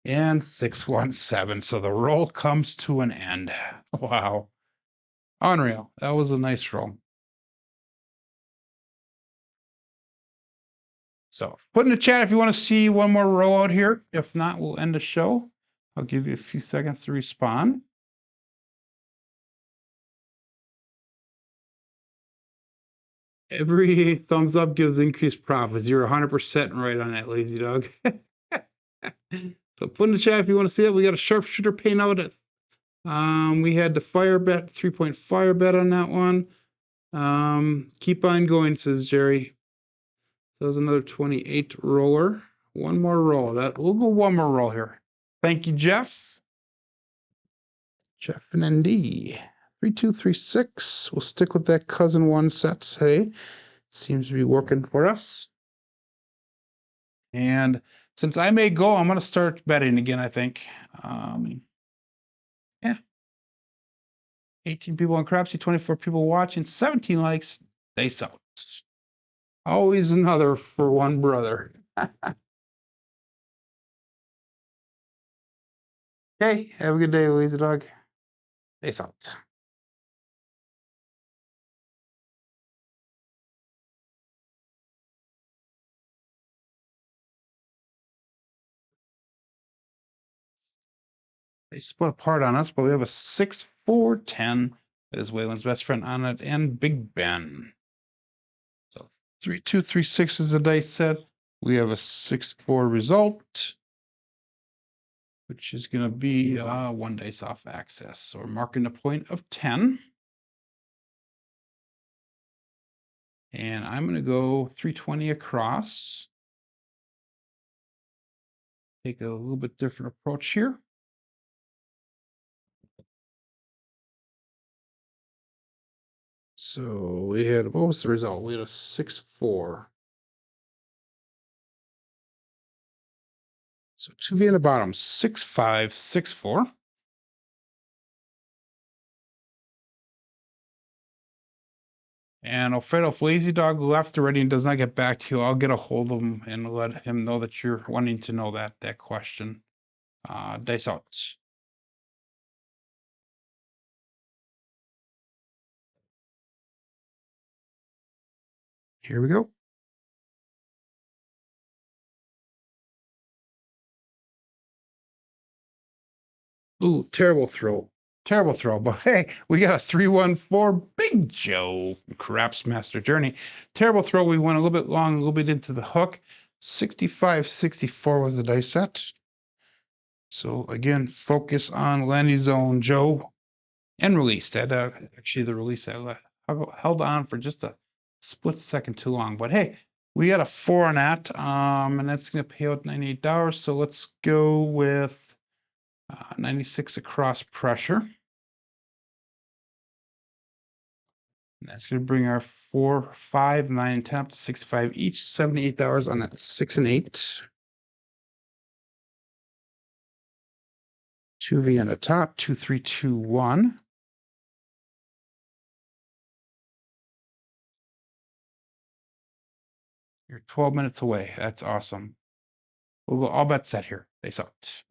And 6-1-7. So the roll comes to an end. Wow. Unreal. That was a nice roll. So put in the chat if you want to see one more row out here. If not, we'll end the show. I'll give you a few seconds to respond. Every thumbs up gives increased profits. You're 100% right on that, lazy dog. So put in the chat if you want to see it. We got a sharpshooter paying out at we had the fire bet, 3-point fire bet on that one. Keep on going, says Jerry. That was another 28 roller. One more roll. We'll go one more roll here. Thank you, Jeff. Jeff and ND. 3-2-3-6. We'll stick with that cousin one set today. Seems to be working for us. And since I may go, I'm going to start betting again, I think. Yeah. 18 people on Crapsee, 24 people watching, 17 likes. Dice out. Always another for one brother. Okay, have a good day, Weezy Dog. Dice out. They split apart on us, but we have a 6-4-10. That is Waylon's best friend on it, and Big Ben. So 3-2-3-6 is the dice set. We have a 6-4 result, which is going to be 1 dice off access. So we're marking the point of 10. And I'm going to go 320 across. Take a little bit different approach here. So we had, what was the result? We had a 6-4. So 2V in the bottom, 6-5, 6-4. And Alfredo, if Lazy Dog left already and does not get back to you, I'll get a hold of him and let him know that you're wanting to know that question. Dice out. Here we go. Ooh, terrible throw. Terrible throw. But hey, we got a 3-1-4 Big Joe from Craps Master Journey. Terrible throw. We went a little bit long, a little bit into the hook. 65-64 was the dice set. So again, focus on landing zone, Joe, and release. That actually the release I held on for just a split second too long. But hey, We got a 4 on that, and that's going to pay out $98. So let's go with 96 across pressure. And that's going to bring our 4, 5, 9, and 10 up to 65 each, $78 on that 6 and 8. 2V on the top, 2, 3, 2, 1. You're 12 minutes away. That's awesome. We'll go all bets set here. Face out.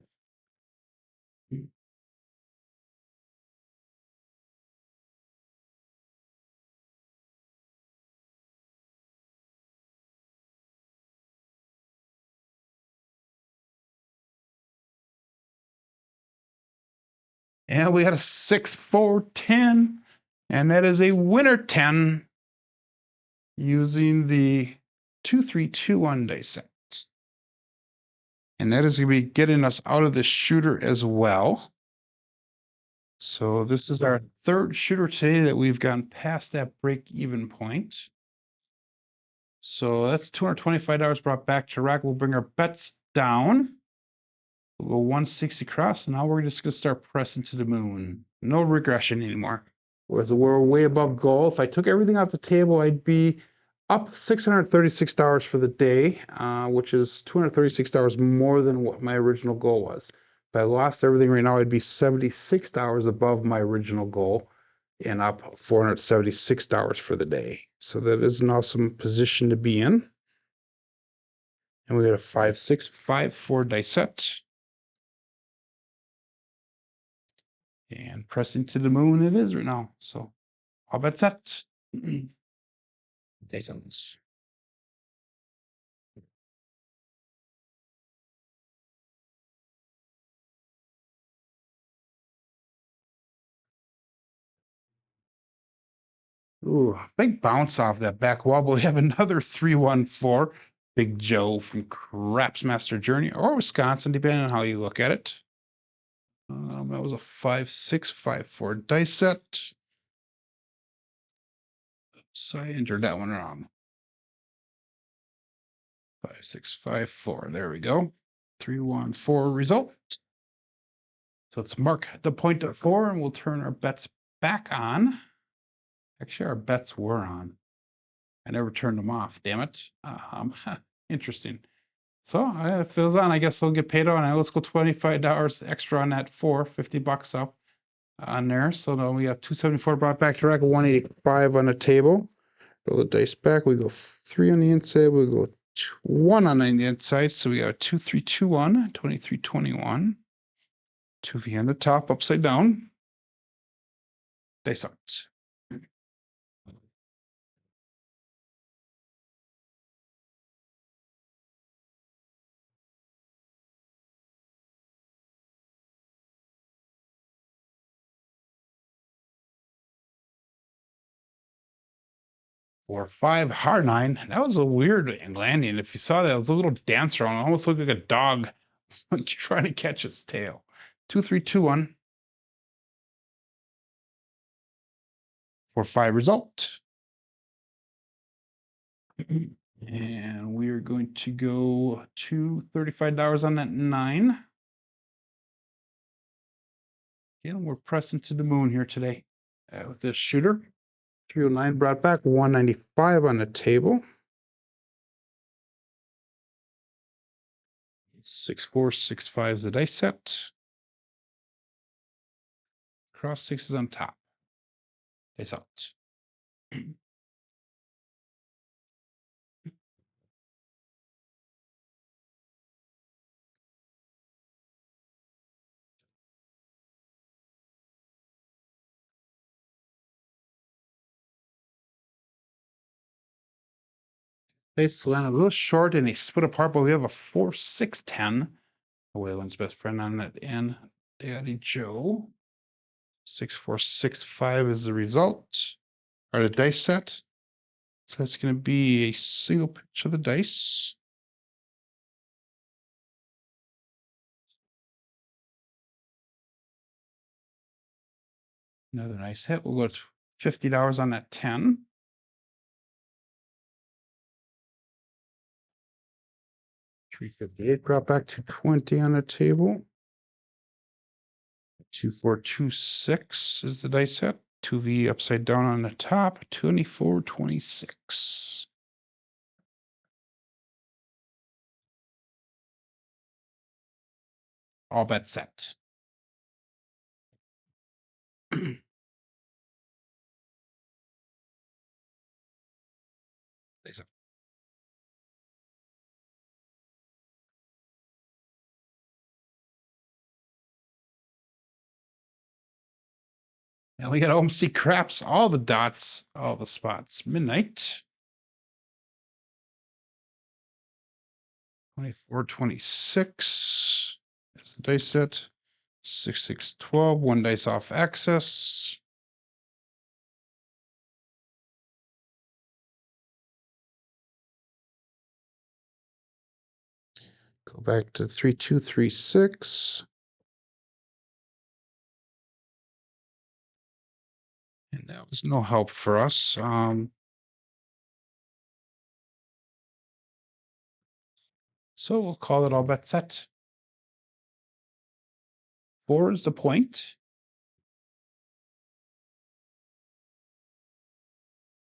And we had a 6, 4, 10. And that is a winner 10 using the 2, 3, 2, 1 dice set. And that is going to be getting us out of the shooter as well. So this is our third shooter today that we've gone past that break-even point. So that's $225 brought back to rack. We'll bring our bets down. We'll go 160 across, and now we're just going to start pressing to the moon. No regression anymore. We're way above goal. If I took everything off the table, I'd be up $636 for the day, which is $236 more than what my original goal was. If I lost everything right now, I'd be $76 above my original goal and up $476 for the day. So that is an awesome position to be in. And we got a 5, 6, 5, 4 dice set. And pressing to the moon it is right now. So all bets set. Dice zones. Ooh, big bounce off that back wobble. We have another 314. Big Joe from Craps Master Journey or Wisconsin, depending on how you look at it. That was a 5, 6, 5, 4 dice set. So I entered that one wrong. 5, 6, 5, 4. There we go. 3, 1, 4 result. So let's mark the point at 4 and we'll turn our bets back on. Actually, our bets were on. I never turned them off, damn it. Interesting. So if it was on, I guess I'll get paid on it. Let's go $25 extra on that 4, $50 up on there. So now we have 274 brought back to rack, 185 on the table. Roll the dice back. We go 3 on the inside. We go 1 on the inside. So we got a 2, 3, 2, 1, 23, 21. 2V on the top, upside down. Dice out. Or 5 hard 9. That was a weird landing. If you saw that, it was a little dance around. It almost looked like a dog trying to catch its tail. 2, 3, 2, 1. 4, 5 result. And we are going to go to $35 on that 9. Again, we're pressing to the moon here today with this shooter. 309 brought back, 195 on the table. 6, 4, 6, 5 is the dice set. Cross 6 is on top. Dice out. They land a little short and they split apart, but we have a 4, 6, 10. Waylon's best friend on that end. Daddy Joe. 6, 4, 6, 5 is the result. Or the dice set. So that's going to be a single pitch of the dice. Another nice hit. We'll go to $50 on that 10. 358 brought back to 20 on the table. 2426 is the dice set. 2V upside down on the top. 2426. All bets set. And we got OMC craps, all the dots, all the spots. Midnight. 2426 is the dice set. 6612, one dice off access. Go back to 3236. And that was no help for us. So we'll call it all bet set. 4 is the point.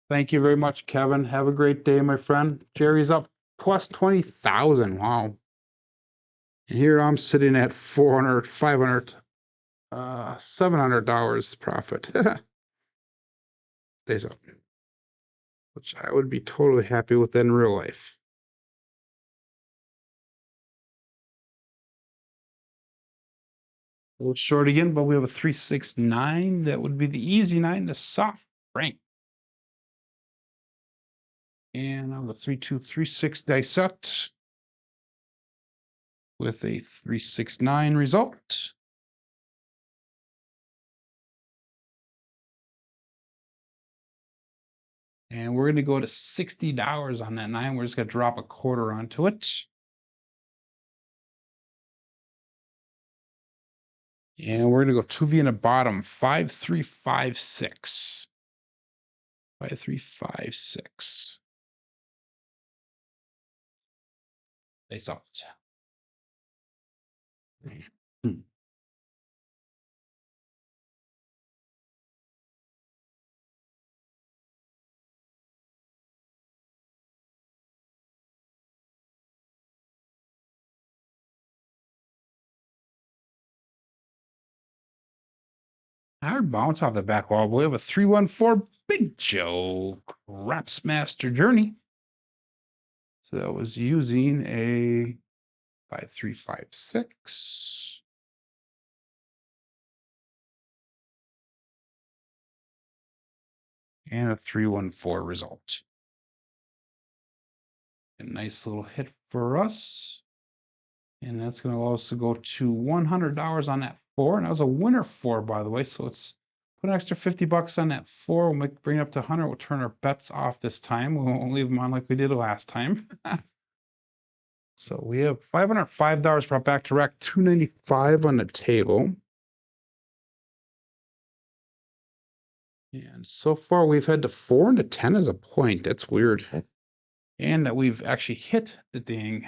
Thank you very much, Kevin. Have a great day, my friend. Jerry's up plus 20,000. Wow. And here I'm sitting at 400, 500, $700 profit. Stays up. Which I would be totally happy with in real life. A little short again, but we have a 369. That would be the easy 9, the soft rank. And on the 3236 dice set with a 369 result. And we're going to go to $60 on that 9. We're just going to drop a quarter onto it. And we're going to go 2V in the bottom, 5356. 5356. Face out. Hard bounce off the back wall. We have a 314 Big Joe Craps Master Journey. So that was using a 5356. And a 314 result. A nice little hit for us. And that's going to allow us to go to $100 on that 4. And that was a winner 4, by the way. So let's put an extra $50 on that 4. We'll bring it up to 100. We'll turn our bets off this time. We won't leave them on like we did last time. So we have $505 brought back to rack, $295 on the table. And so far we've had the 4 and the 10 as a point. That's weird. And that we've actually hit the dang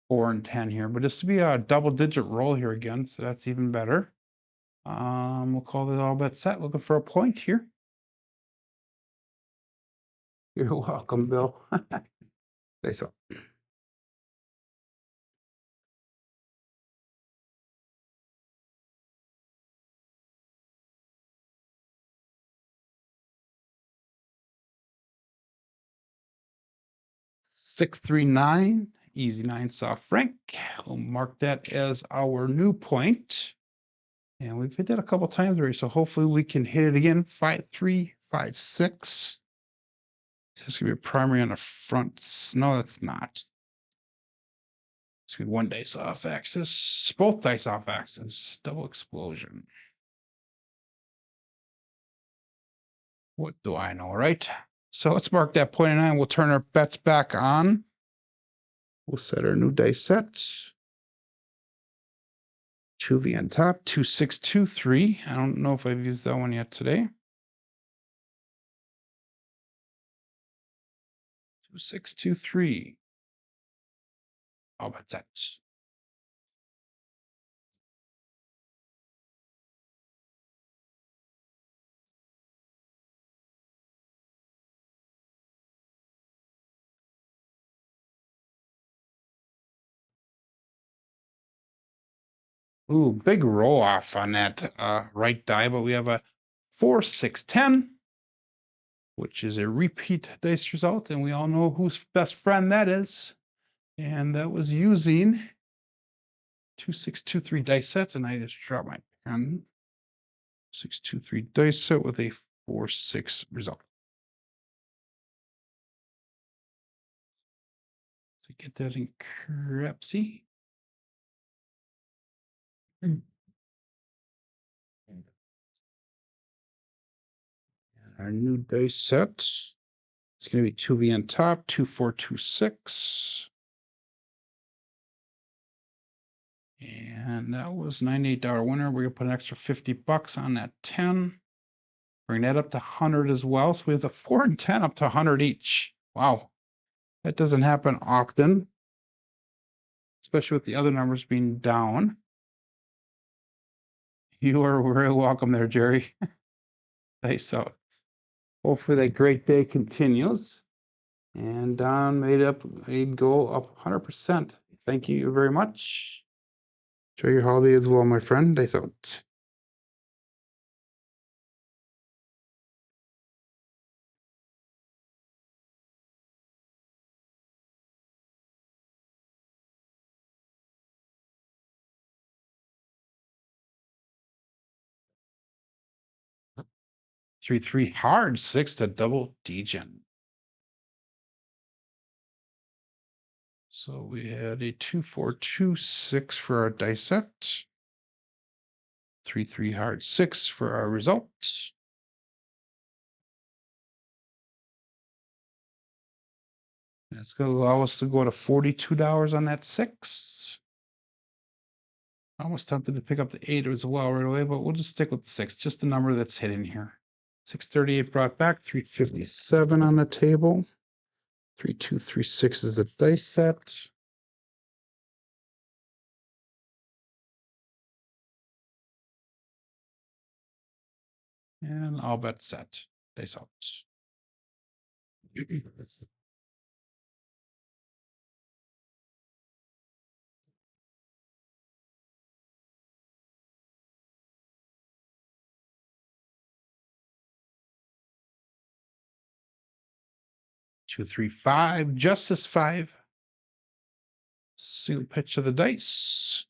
4 and 10 here, but this to be a double-digit roll here again, so that's even better. We'll call it all bet set. Looking for a point here. You're welcome, Bill. Say so. $639, easy 9 soft frank. We'll mark that as our new point. And we've hit that a couple times already, so hopefully we can hit it again. 5356. This gonna be a primary on the front. No, that's not. It's gonna be 1 dice off axis. Both dice off axis. Double explosion. What do I know, right? So let's mark that point in 9. We'll turn our bets back on. We'll set our new dice set. 2V on top, 2623. I don't know if I've used that one yet today. 2623. All bets set. Ooh, big roll off on that right die, but we have a 4, 6, 10, which is a repeat dice result, and we all know whose best friend that is. And that was using 2, 6, 2, 3 dice sets, and I just dropped my pen. 6, 2, 3 dice set with a 4, 6 result. So get that in Crapsee. Our new dice set. It's going to be 2V on top, 2, 4, 2, 6. And that was $98 winner. We're going to put an extra $50 on that 10. Bring that up to 100 as well. So we have the 4 and 10 up to 100 each. Wow. That doesn't happen often, especially with the other numbers being down. You are very welcome there, Jerry. Nice out. Hopefully that great day continues. And Don made a go up 100%. Thank you very much. Enjoy your holiday as well, my friend. Nice out. Three, three hard, 6 to double degen. So we had a 2, 4, 2, 6 for our dice set. 3, 3 hard, 6 for our result. That's going to allow us to go to $42 on that 6. Almost tempted to pick up the 8 as well right away, but we'll just stick with the 6, just the number that's hidden here. 638 brought back, 357 on the table. 3, 2, 3, 6 is a dice set. And all bets set. Dice out. 2, 3, 5, Justice 5. Single pitch of the dice.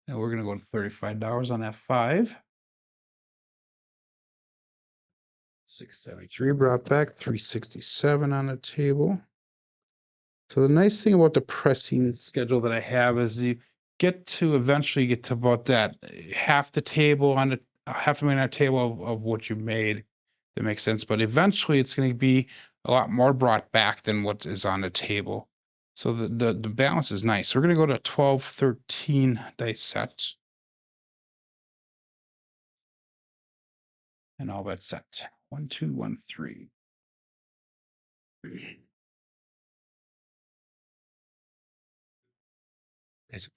And we're going to go to $35 on that 5. 673 brought back, 367 on the table. So the nice thing about the pressing schedule that I have is you eventually get to about that half the table on the half a million on the table of what you made. That makes sense. But eventually it's going to be a lot more brought back than what is on the table. So the balance is nice. We're going to go to 12, 13 dice set. And all bets set. 1, 2, 1, 3. Is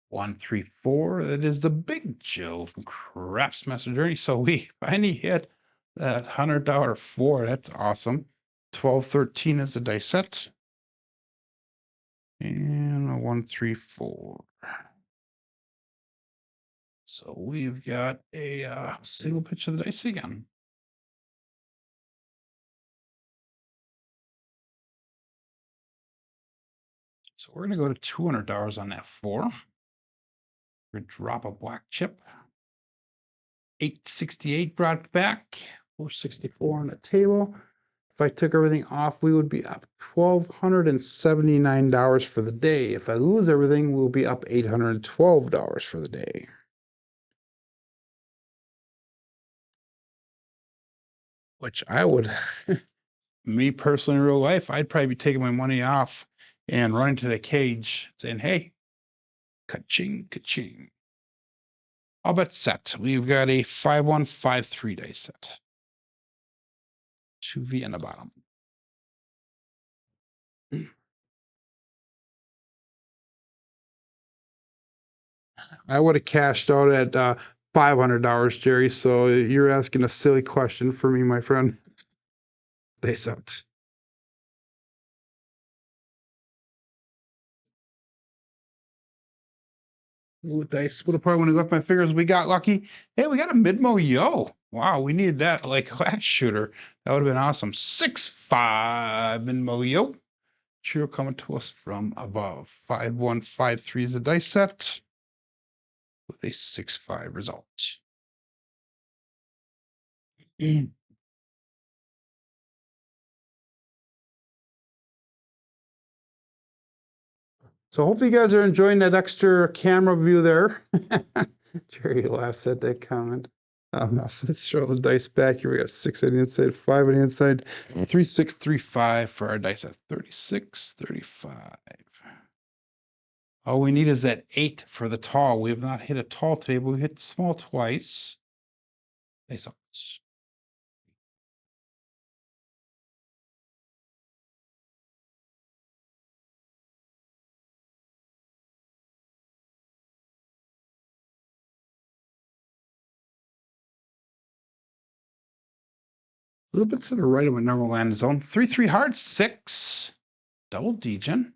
1, 3, 4. That is the Big Joe from Craps Master Journey. So we finally hit that $100 4. That's awesome. 12, 13 is the dice set. And a 1, 3, 4. So we've got a single pitch of the dice again. So we're going to go to $200 on that 4. We're going to drop a black chip. 868 brought back. 464 on the table. If I took everything off, we would be up $1,279 for the day. If I lose everything, we'll be up $812 for the day. which I would, me personally in real life, I'd probably be taking my money off and running to the cage saying, hey, ka-ching, ka-ching. All bet set. We've got a 5153 dice set. 2V in the bottom. I would have cashed out at $500, Jerry. So you're asking a silly question for me, my friend. They sucked. Ooh, dice would have probably when I left my fingers. We got lucky. Hey, we got a mid-mo yo. Wow, we needed that like last shooter. That would have been awesome. 6-5 mid-mo yo. Cheer coming to us from above. 5153 is a dice set with a 6-5 result. So hopefully you guys are enjoying that extra camera view there. Jerry laughs at that comment. Let's throw the dice back here. We got 6 on the inside, 5 on the inside, 3, 6, 3, 5 for our dice at 36, 35. All we need is that 8 for the tall. We have not hit a tall today, but we hit small twice. Dice out. A little bit to the right of my normal land zone. 3, 3 hard, 6. Double degen.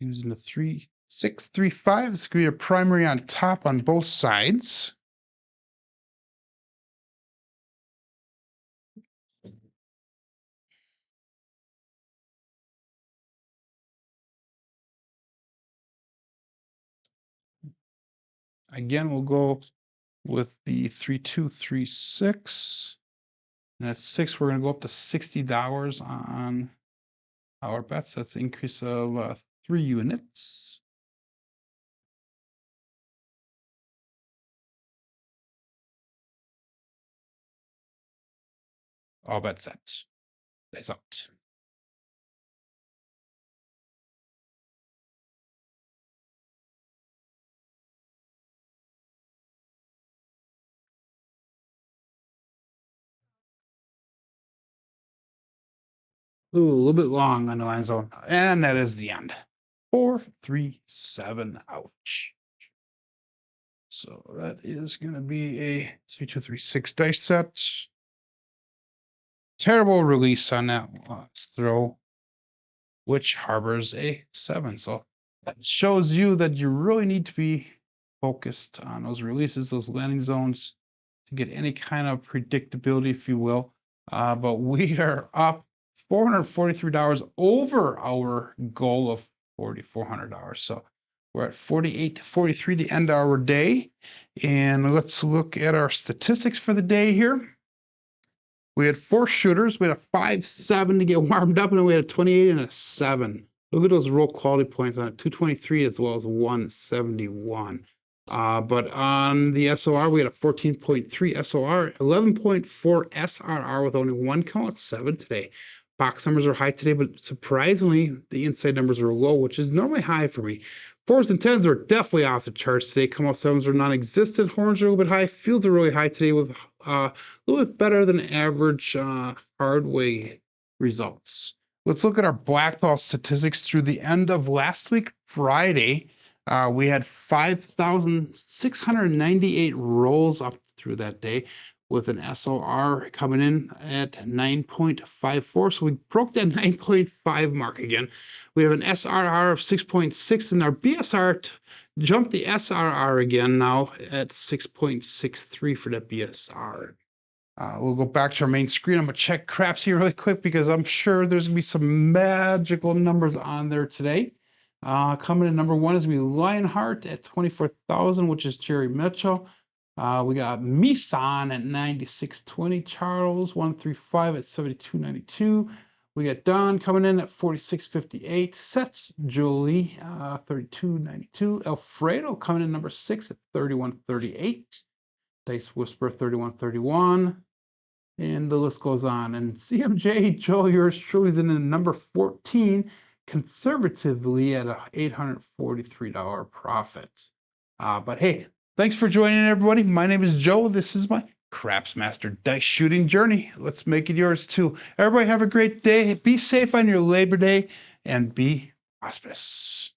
Using the 3, 6, 3, 5. This could be a primary on top on both sides. Again, we'll go with the 3, 2, 3, 6. And at 6, we're going to go up to $60 on our bets. That's an increase of 3 units. All bets set. Dice out. Ooh, a little bit long on the line zone. And that is the end. 4, 3, 7. Ouch. So that is going to be a 3, 2, 3, 6 dice set. Terrible release on that last throw, which harbors a 7. So that shows you that you really need to be focused on those releases, those landing zones, to get any kind of predictability, if you will. But we are up $443 over our goal of $4,400. So we're at 48 to 43 to end our day. And let's look at our statistics for the day here. We had 4 shooters. We had a 5-7 to get warmed up, and then we had a 28 and a 7. Look at those roll quality points on it, 223 as well as 171. But on the SOR, we had a 14.3 SOR, 11.4 SRR with only 1 count, 7 today. Box numbers are high today, but surprisingly, the inside numbers are low, which is normally high for me. 4s and 10s are definitely off the charts today. Come out 7s are non-existent. Horns are a little bit high. Fields are really high today with a little bit better than average Hardway results. Let's look at our black ball statistics through the end of last week, Friday. We had 5,698 rolls up through that day with an SOR coming in at 9.54. So we broke that 9.5 mark again. We have an SRR of 6.6 and our BSR jumped the SRR again now at 6.63 for that BSR. We'll go back to our main screen. I'm going to check Crapsee really quick because I'm sure there's going to be some magical numbers on there today. Coming in number 1 is going to be Lionheart at 24,000, which is Jerry Mitchell. We got Misan at 9620, Charles 135 at 7292. We got Don coming in at 4658, Sets Julie 3292, Alfredo coming in number 6 at 3138. Dice Whisper 3131, and the list goes on. And CMJ, Joe, yours truly is in the number 14, conservatively at a $843 profit. But hey, thanks for joining, everybody. My name is Joe. This is my Craps Master dice shooting journey. Let's make it yours too. Everybody have a great day. Be safe on your Labor Day and be prosperous.